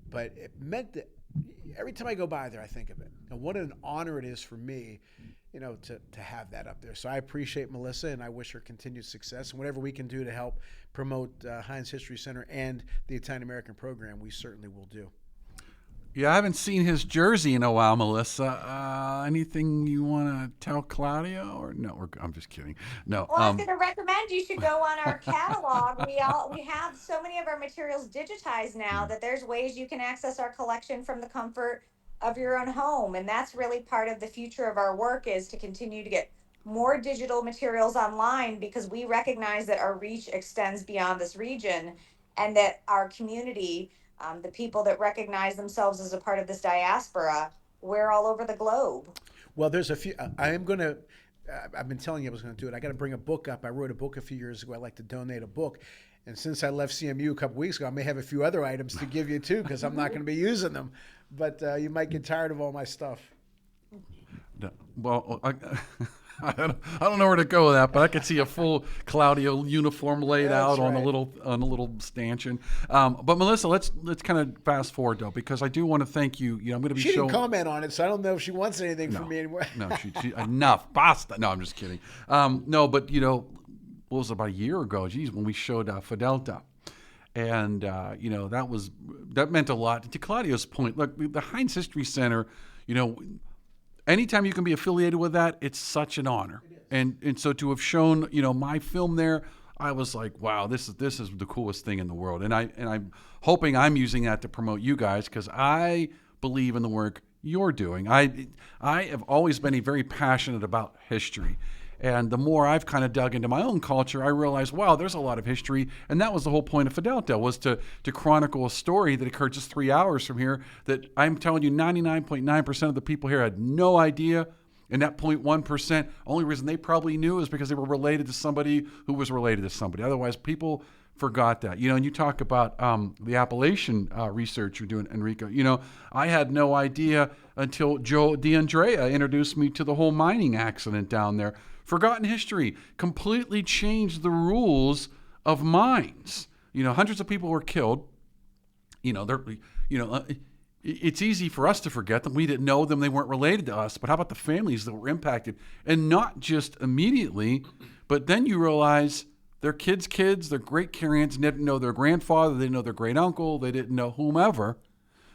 But it meant every time I go by there, I think of it. And what an honor it is for me, to have that up there. So I appreciate Melissa, and I wish her continued success. And whatever we can do to help promote Heinz History Center and the Italian American program, we certainly will do. Yeah, I haven't seen his jersey in a while, Melissa. Anything you want to tell Claudio? Or no, I'm just kidding. No. Well, I was going to recommend you should go on our catalog. We have so many of our materials digitized now that there's ways you can access our collection from the comfort of your own home. And that's really part of the future of our work, is to continue to get more digital materials online, because we recognize that our reach extends beyond this region, and that our community, the people that recognize themselves as a part of this diaspora, we're all over the globe. Well, there's a few. I am going to. I've been telling you I was going to do it. I got to bring a book up. I wrote a book a few years ago. I'd like to donate a book. And since I left CMU a couple weeks ago, I may have a few other items to give you too, because I'm not going to be using them. But you might get tired of all my stuff. Well, I don't know where to go with that, but I could see a full Claudio uniform laid out on a little stanchion. But Melissa, let's kind of fast forward though, because I do want to thank you. I'm going to be. She didn't comment on it, so I don't know if she wants anything from me anymore. No, she enough basta. No, I'm just kidding. No, but what was it, about a year ago? Geez, when we showed Fidelta. And, that meant a lot. To Claudio's point, look, the Heinz History Center, anytime you can be affiliated with that, it's such an honor. And so to have shown, my film there, I was like, wow, this is the coolest thing in the world. And I'm hoping I'm using that to promote you guys, because I believe in the work you're doing. I have always been very passionate about history. And the more I've kind of dug into my own culture, I realized, wow, there's a lot of history. And that was the whole point of Fidelta, was to chronicle a story that occurred just 3 hours from here that I'm telling you 99.9% of the people here had no idea. And that 0.1%, only reason they probably knew is because they were related to somebody who was related to somebody. Otherwise, people forgot that. And you talk about the Appalachian research you're doing, Enrico. I had no idea until Joe D'Andrea introduced me to the whole mining accident down there. Forgotten history completely changed the rules of mines. Hundreds of people were killed. It's easy for us to forget them. We didn't know them. They weren't related to us. But how about the families that were impacted? And not just immediately, but then you realize their kids, their great-grandparents didn't know their grandfather, they didn't know their great-uncle, they didn't know whomever,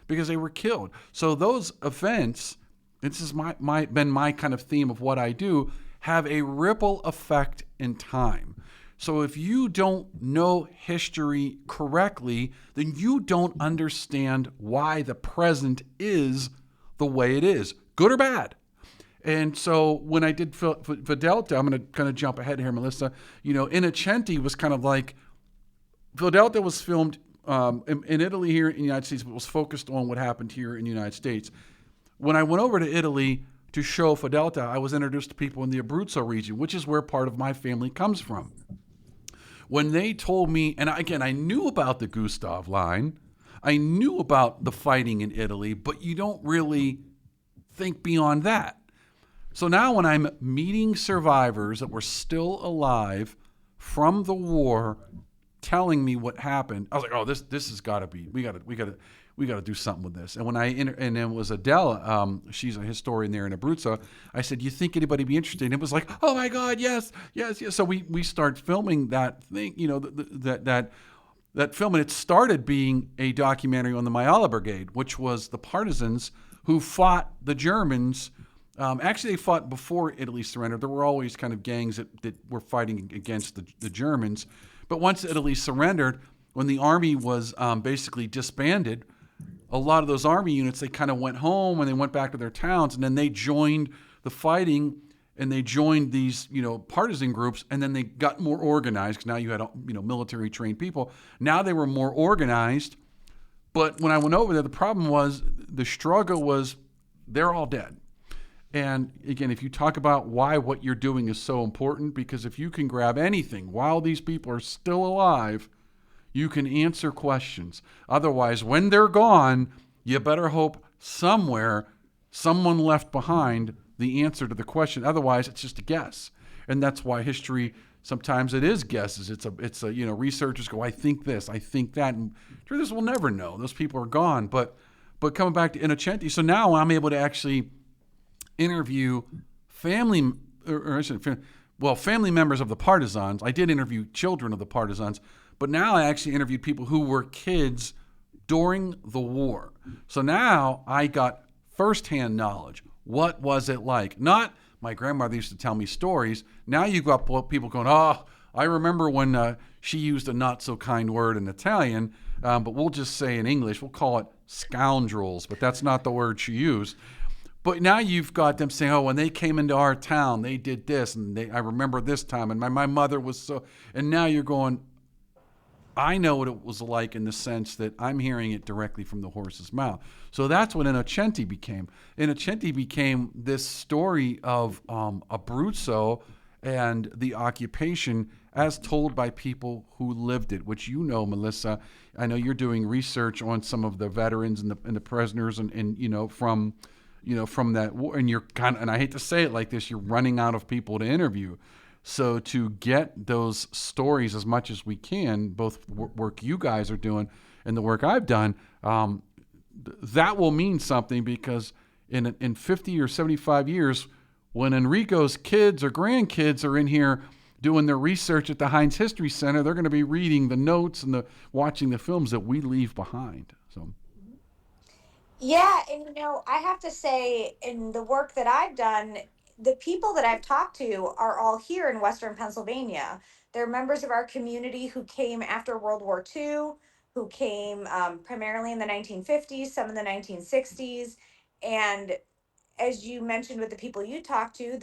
because they were killed. So those events, this has been my kind of theme of what I do, have a ripple effect in time. So if you don't know history correctly, then you don't understand why the present is the way it is, good or bad. And so when I did Fidelta, I'm going to kind of jump ahead here, Melissa. Innocenti was kind of like, Fidelta was filmed in Italy here in the United States, but was focused on what happened here in the United States. When I went over to Italy to show Fidelta, I was introduced to people in the Abruzzo region, which is where part of my family comes from. When they told me, and again, I knew about the Gustav line, I knew about the fighting in Italy, but you don't really think beyond that. So now when I'm meeting survivors that were still alive from the war, telling me what happened, I was like, oh, this has got to be, we got to do something with this. And when and it was Adele, she's a historian there in Abruzzo. I said, you think anybody be interested? And it was like, oh my God, yes. So we start filming that thing, that film, and it started being a documentary on the Mayala Brigade, which was the partisans who fought the Germans. Actually, they fought before Italy surrendered. There were always kind of gangs that were fighting against the Germans. But once Italy surrendered, when the army was basically disbanded, a lot of those army units, they kind of went home and they went back to their towns, and then they joined the fighting, and they joined these, partisan groups, and then they got more organized, because now you had, military trained people. Now they were more organized. But when I went over there, the problem was, the struggle was, they're all dead. And again, if you talk about why what you're doing is so important, because if you can grab anything while these people are still alive, you can answer questions. Otherwise, when they're gone, you better hope somewhere someone left behind the answer to the question. Otherwise, it's just a guess. And that's why history, sometimes it is guesses. It's a researchers go, I think this, I think that. And truth is, we'll never know. Those people are gone. But But coming back to Innocenti, so now I'm able to actually interview family, family members of the partisans. I did interview children of the partisans, but now I actually interviewed people who were kids during the war. So now I got firsthand knowledge. What was it like? Not my grandmother used to tell me stories. Now you got people going, oh, I remember when she used a not so kind word in Italian, but we'll just say in English, we'll call it scoundrels, but that's not the word she used. But now you've got them saying, oh, when they came into our town, they did this, and I remember this time, and my mother was so, and now you're going, I know what it was like in the sense that I'm hearing it directly from the horse's mouth. So that's what Innocenti became. Innocenti became this story of Abruzzo and the occupation as told by people who lived it, which you know, Melissa. I know you're doing research on some of the veterans and the prisoners, and from that war. And you're and I hate to say it like this, you're running out of people to interview. So to get those stories as much as we can, both work you guys are doing and the work I've done, that will mean something, because in 50 or 75 years, when Enrico's kids or grandkids are in here doing their research at the Heinz History Center, they're going to be reading the notes and watching the films that we leave behind. So. Yeah, and I have to say, in the work that I've done, the people that I've talked to are all here in Western Pennsylvania. They're members of our community who came after World War II, who came primarily in the 1950s, some in the 1960s. And as you mentioned with the people you talked to,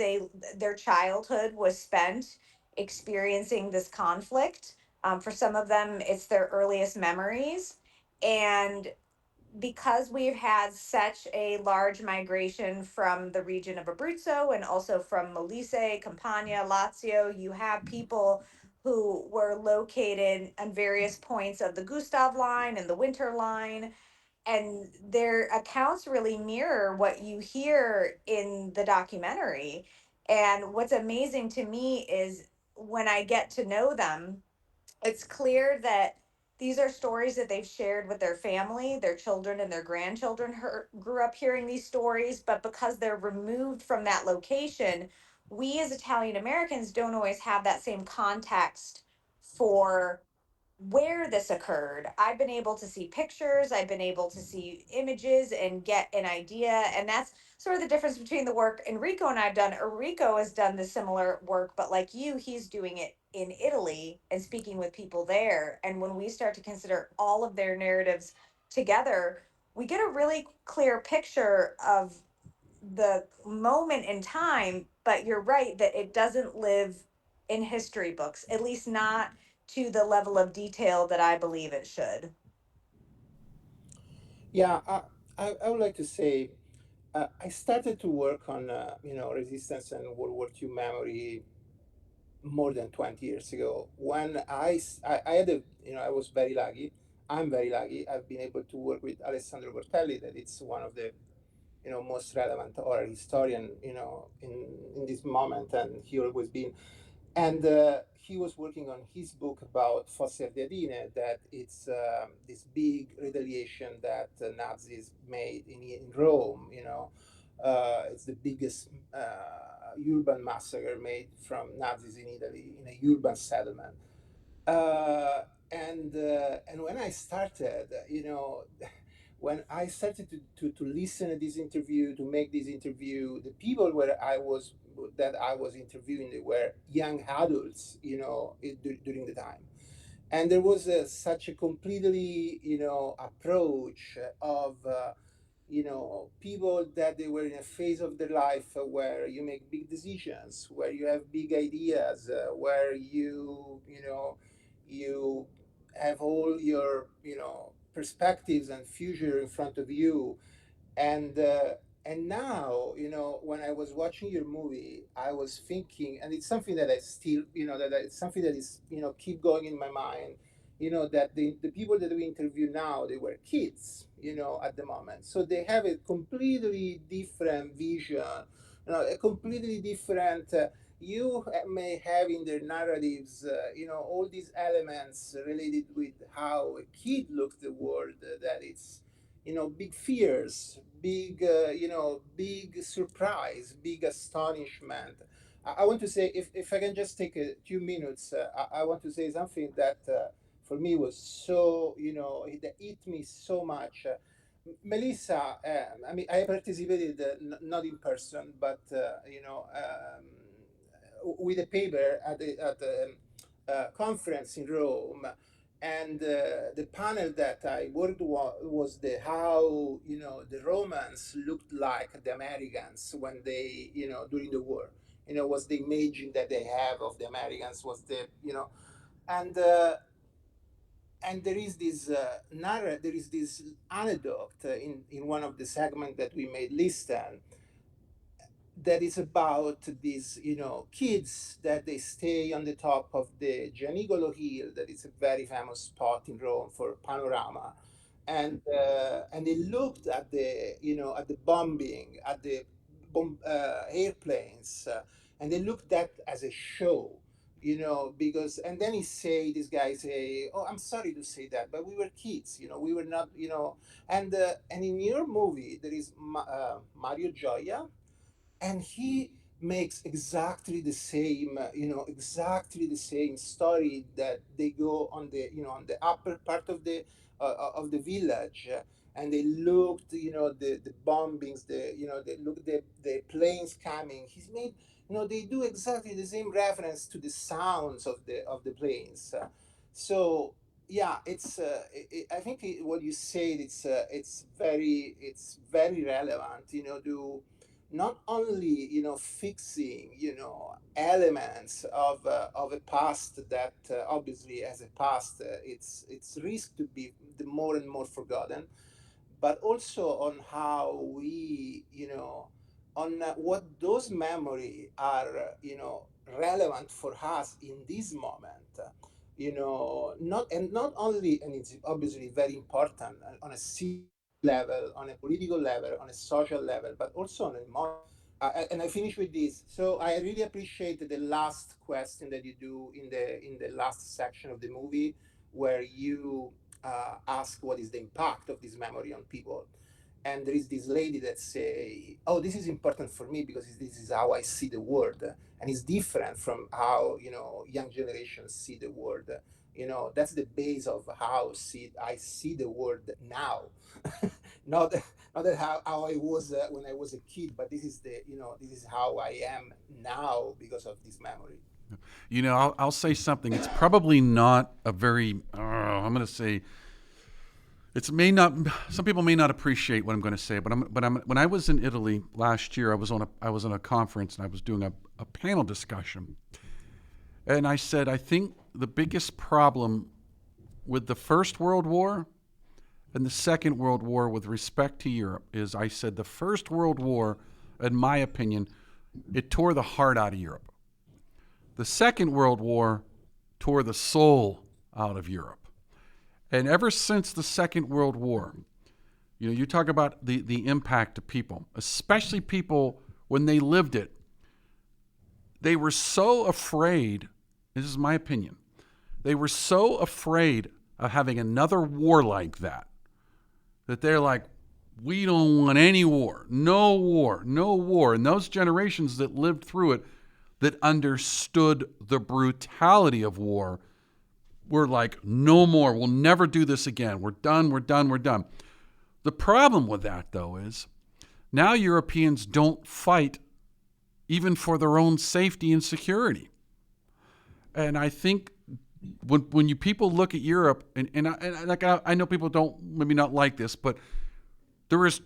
their childhood was spent experiencing this conflict. For some of them, it's their earliest memories. And because we've had such a large migration from the region of Abruzzo and also from Molise, Campania, Lazio, you have people who were located on various points of the Gustav line and the Winter line. And their accounts really mirror what you hear in the documentary. And what's amazing to me is when I get to know them, it's clear that these are stories that they've shared with their family, their children, and their grandchildren grew up hearing these stories. But because they're removed from that location, we as Italian Americans don't always have that same context for where this occurred. I've been able to see pictures, I've been able to see images and get an idea. And that's sort of the difference between the work Enrico and I've done. Enrico has done the similar work, but like you, he's doing it in Italy and speaking with people there. And when we start to consider all of their narratives together, we get a really clear picture of the moment in time. But you're right that it doesn't live in history books, at least not to the level of detail that I believe it should. Yeah, I would like to say I started to work on resistance and World War II memory more than 20 years ago when I had I was very lucky. I'm very lucky. I've been able to work with Alessandro Cortelli, that it's one of the most relevant oral historian in this moment, and he always been. And he was working on his book about Fosse Ardeatine, that it's this big retaliation that Nazis made in Rome. It's the biggest urban massacre made from Nazis in Italy in a urban settlement. And when I started, when I started to listen to this interview, to make this interview, the people that I was interviewing, they were young adults, during the time. And there was such a completely, approach of, people that they were in a phase of their life where you make big decisions, where you have big ideas, where you have all your, perspectives and future in front of you. And now, when I was watching your movie, I was thinking, and it's something that I still, it's something that is, keep going in my mind, that the people that we interview now, they were kids, at the moment. So they have a completely different vision, a completely different, you may have in their narratives, all these elements related with how a kid looks the world, that it's, big fears, big, big surprise, big astonishment. I want to say, if I can just take a few minutes, I want to say something that for me was so, that hit me so much. Melissa, I mean, I participated not in person, but with a paper at the conference in Rome, and the panel that I worked was the how the Romans looked like the Americans when they during the war. Was the imaging that they have of the Americans was the and. And there is this there is this anecdote in one of the segments that we made listen that is about these kids that they stay on the top of the Gianicolo Hill, that is a very famous spot in Rome for panorama, and they looked at the at the bombing, at the airplanes, and they looked at as a show, because, and then this guy say, oh, I'm sorry to say that, but we were kids, we were not, and in your movie there is Mario Gioia, and he makes exactly the same story, that they go on the on the upper part of the village, and they looked the bombings, they look the planes coming. He's made, they do exactly the same reference to the sounds of the planes. So yeah, I think what you said, it's very relevant, to not only fixing elements of a past that obviously as a past, it's risk to be the more and more forgotten, but also on how we on what those memory are relevant for us in this moment, not only, and it's obviously very important on a level, on a political level, on a social level, but also on a emotional. And I finish with this. So I really appreciate the last question that you do in the last section of the movie, where you ask what is the impact of this memory on people. And there is this lady that say, "Oh, this is important for me because this is how I see the world, and it's different from how young generations see the world. That's the base of how I see the world now, not how I was when I was a kid, but this is this is how I am now because of this memory." I'll say something. It's probably not a very. I'm going to say. Some people may not appreciate what I'm going to say, but when I was in Italy last year, I was on a conference and I was doing a panel discussion, and I said, I think the biggest problem with the First World War and the Second World War with respect to Europe is, I said, the First World War, in my opinion, it tore the heart out of Europe. The Second World War tore the soul out of Europe. And ever since the Second World War, you talk about the impact to people, especially people when they lived it. They were so afraid, this is my opinion, they were so afraid of having another war like that they're like, we don't want any war, no war, no war. And those generations that lived through it, that understood the brutality of war, we're like, no more. We'll never do this again. We're done, we're done, we're done. The problem with that, though, is now Europeans don't fight even for their own safety and security. And I think when you people look at Europe, I know people don't maybe not like this, but there's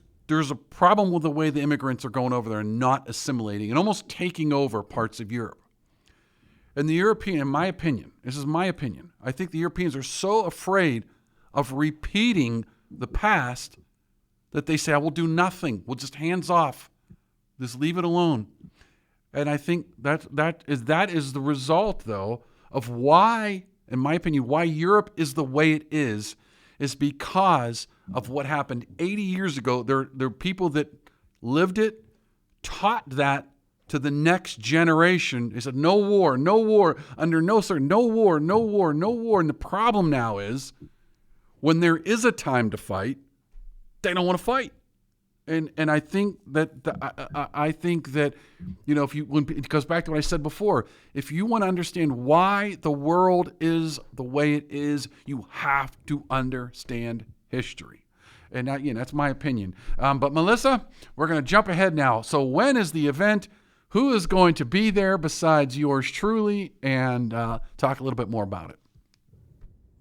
a problem with the way the immigrants are going over there and not assimilating and almost taking over parts of Europe. And the European, in my opinion, this is my opinion, I think the Europeans are so afraid of repeating the past that they say, I will do nothing. We'll just hands off. Just leave it alone. And I think that is the result, though, of why, in my opinion, why Europe is the way it is because of what happened 80 years ago. There are people that lived it, taught that to the next generation. They said, no war, under no certain, no war, no war, no war. And the problem now is when there is a time to fight, they don't want to fight. And I think that I think that, you know, when it goes back to what I said before, if you want to understand why the world is the way it is, you have to understand history. And that, you know, that's my opinion. But Melissa, we're going to jump ahead now. So when is the event? Who is going to be there besides yours truly? And talk a little bit more about it.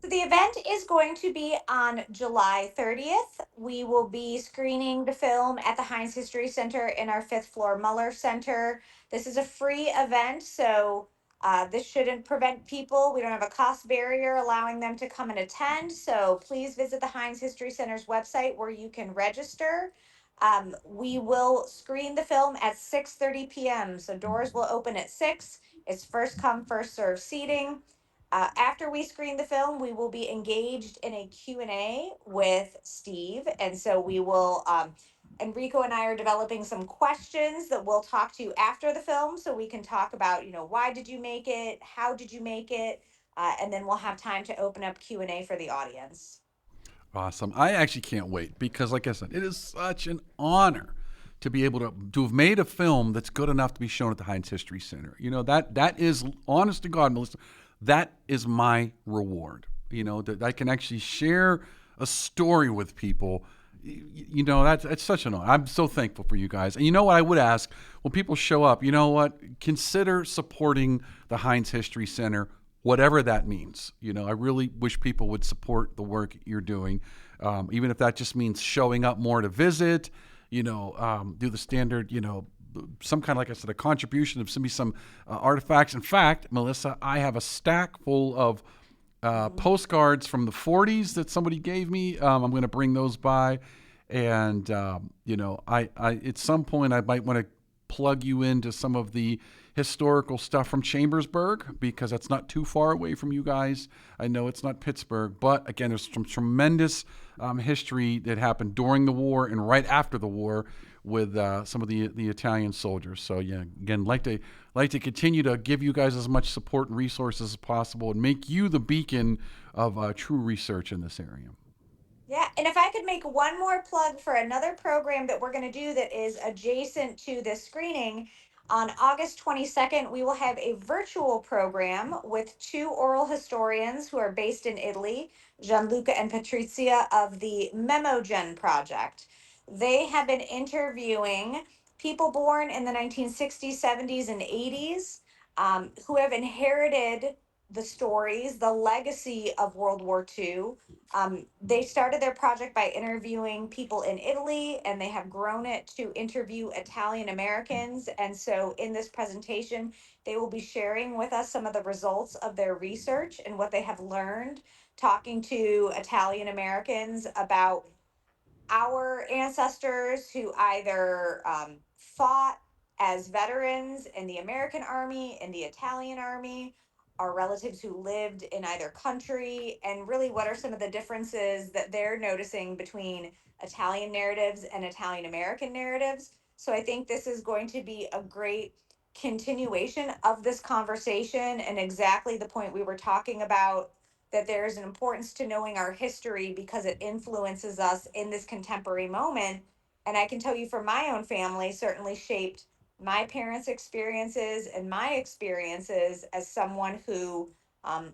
So the event is going to be on July 30th. We will be screening the film at the Heinz History Center in our fifth floor Muller Center. This is a free event, so this shouldn't prevent people. We don't have a cost barrier allowing them to come and attend. So please visit the Heinz History Center's website where you can register. We will screen the film at 6:30 p.m. So doors will open at 6. It's first come, first serve seating. After we screen the film, we will be engaged in a Q&A with Steve. And so we will, Enrico and I are developing some questions that we'll talk to you after the film so we can talk about, you know, why did you make it? How did you make it? And then we'll have time to open up Q&A for the audience. Awesome. I actually can't wait because, like I said, it is such an honor to be able to have made a film that's good enough to be shown at the Heinz History Center. You know, that is, honest to God, Melissa, that is my reward. You know, that I can actually share a story with people. You know, that's such an honor. I'm so thankful for you guys. And you know what I would ask when people show up, you know what, consider supporting the Heinz History Center, whatever that means. You know, I really wish people would support the work you're doing, even if that just means showing up more to visit, you know, do the standard, you know, some kind of, like I said, a contribution of some artifacts. In fact, Melissa, I have a stack full of postcards from the 40s that somebody gave me. I'm going to bring those by. And, you know, I at some point I might want to plug you into some of the historical stuff from Chambersburg because that's not too far away from you guys. I know it's not Pittsburgh, but again, there's some tremendous history that happened during the war and right after the war with some of the Italian soldiers. So yeah, again, like to continue to give you guys as much support and resources as possible and make you the beacon of true research in this area. Yeah, and if I could make one more plug for another program that we're going to do that is adjacent to this screening, on August 22nd, we will have a virtual program with two oral historians who are based in Italy, Gianluca and Patrizia of the Memogen Project. They have been interviewing people born in the 1960s, 70s, and 80s who have inherited the stories, the legacy of World War II. They started their project by interviewing people in Italy, and they have grown it to interview Italian Americans. And so in this presentation, they will be sharing with us some of the results of their research and what they have learned talking to Italian Americans about our ancestors who either fought as veterans in the American Army, in the Italian Army, our relatives who lived in either country, and really what are some of the differences that they're noticing between Italian narratives and Italian American narratives. So I think this is going to be a great continuation of this conversation and exactly the point we were talking about, that there's an importance to knowing our history because it influences us in this contemporary moment. And I can tell you from my own family, certainly shaped my parents' experiences and my experiences as someone who,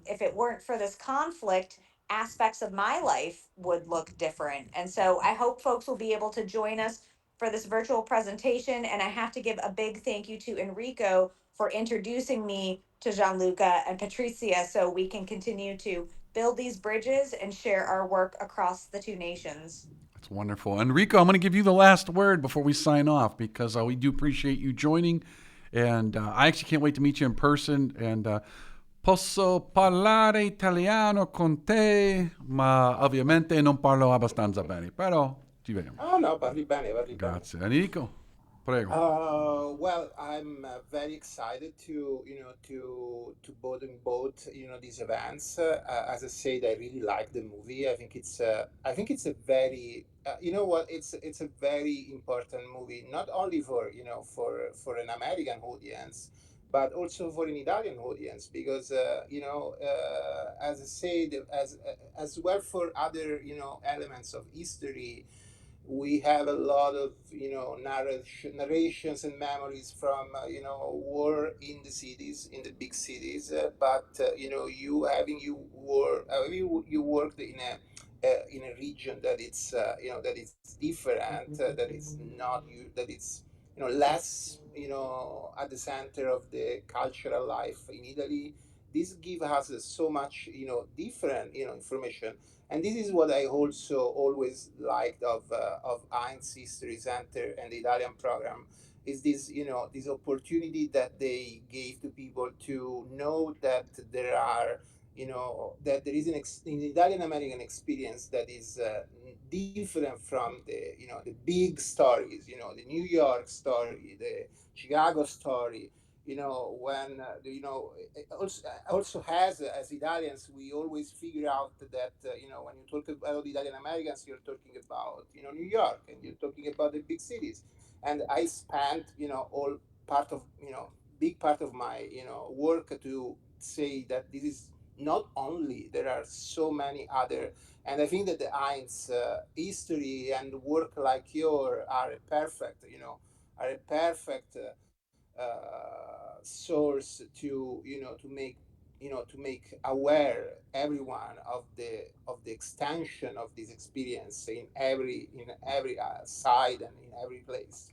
if it weren't for this conflict, aspects of my life would look different. And so I hope folks will be able to join us for this virtual presentation. And I have to give a big thank you to Enrico for introducing me to Gianluca and Patrizia so we can continue to build these bridges and share our work across the two nations. That's wonderful. Enrico, I'm going to give you the last word before we sign off because we do appreciate you joining. And I actually can't wait to meet you in person. And posso parlare italiano con te, ma ovviamente non parlo abbastanza bene. Però ci vediamo. Oh no, parli bene, parli bene. Grazie. Enrico, prego. Well, I'm very excited to both these events. As I said, I really like the movie. I think it's a very it's a very important movie, not only for for an American audience, but also for an Italian audience, because as I said, as well for other elements of history. We have a lot of narrations and memories from war in the cities, in the big cities. But you worked in a region that it's that it's different, that it's not you, that it's less at the center of the cultural life in Italy. This gives us so much different information, and this is what I also always liked of Heinz History Center and the Italian program, is this this opportunity that they gave to people to know that there are that there is an Italian American experience that is different from the the big stories, the New York story, the Chicago story. When also has as Italians, we always figure out that when you talk about Italian Americans, you're talking about New York, and you're talking about the big cities. And I spent all part of big part of my work to say that this is not only, there are so many other. And I think that the Heinz history and work like yours are a perfect source to to make aware everyone of the extension of this experience in every side and in every place.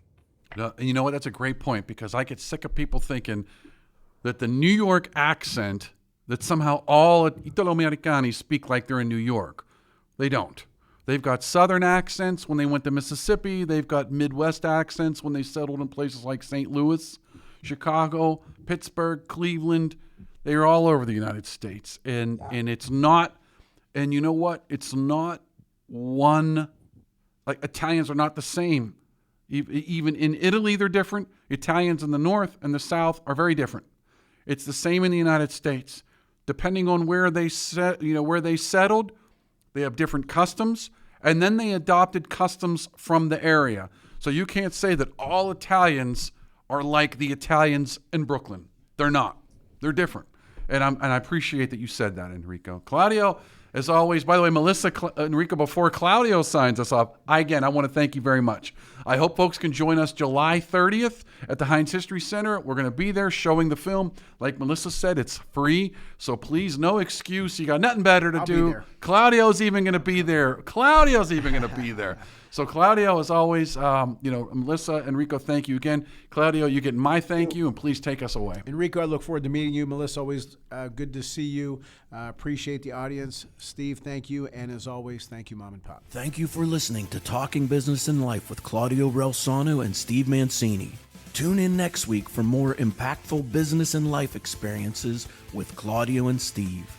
And you know what? That's a great point, because I get sick of people thinking that the New York accent, that somehow all Italo-Americani speak like they're in New York. They don't. They've got Southern accents when they went to Mississippi. They've got Midwest accents when they settled in places like St. Louis, Chicago, Pittsburgh, Cleveland. They are all over the United States. And it's not, and you know what? It's not one, like Italians are not the same. Even in Italy, they're different. Italians in the north and the south are very different. It's the same in the United States. Depending on where they where they settled, they have different customs, and then they adopted customs from the area. So you can't say that all Italians are like the Italians in Brooklyn. They're not. They're different. And I appreciate that you said that, Enrico. Claudio, as always, by the way, Melissa, Enrico, before Claudio signs us off, I want to thank you very much. I hope folks can join us July 30th at the Heinz History Center. We're going to be there showing the film. Like Melissa said, it's free. So please, no excuse. You got nothing better to do. Claudio's even going to be there. So Claudio, as always, Melissa, Enrico, thank you again. Claudio, you get my thank you, and please take us away. Enrico, I look forward to meeting you. Melissa, always good to see you. Appreciate the audience. Steve, thank you. And as always, thank you, Mom and Pop. Thank you for listening to Talking Business and Life with Claudio Relsano and Steve Mancini. Tune in next week for more impactful business and life experiences with Claudio and Steve.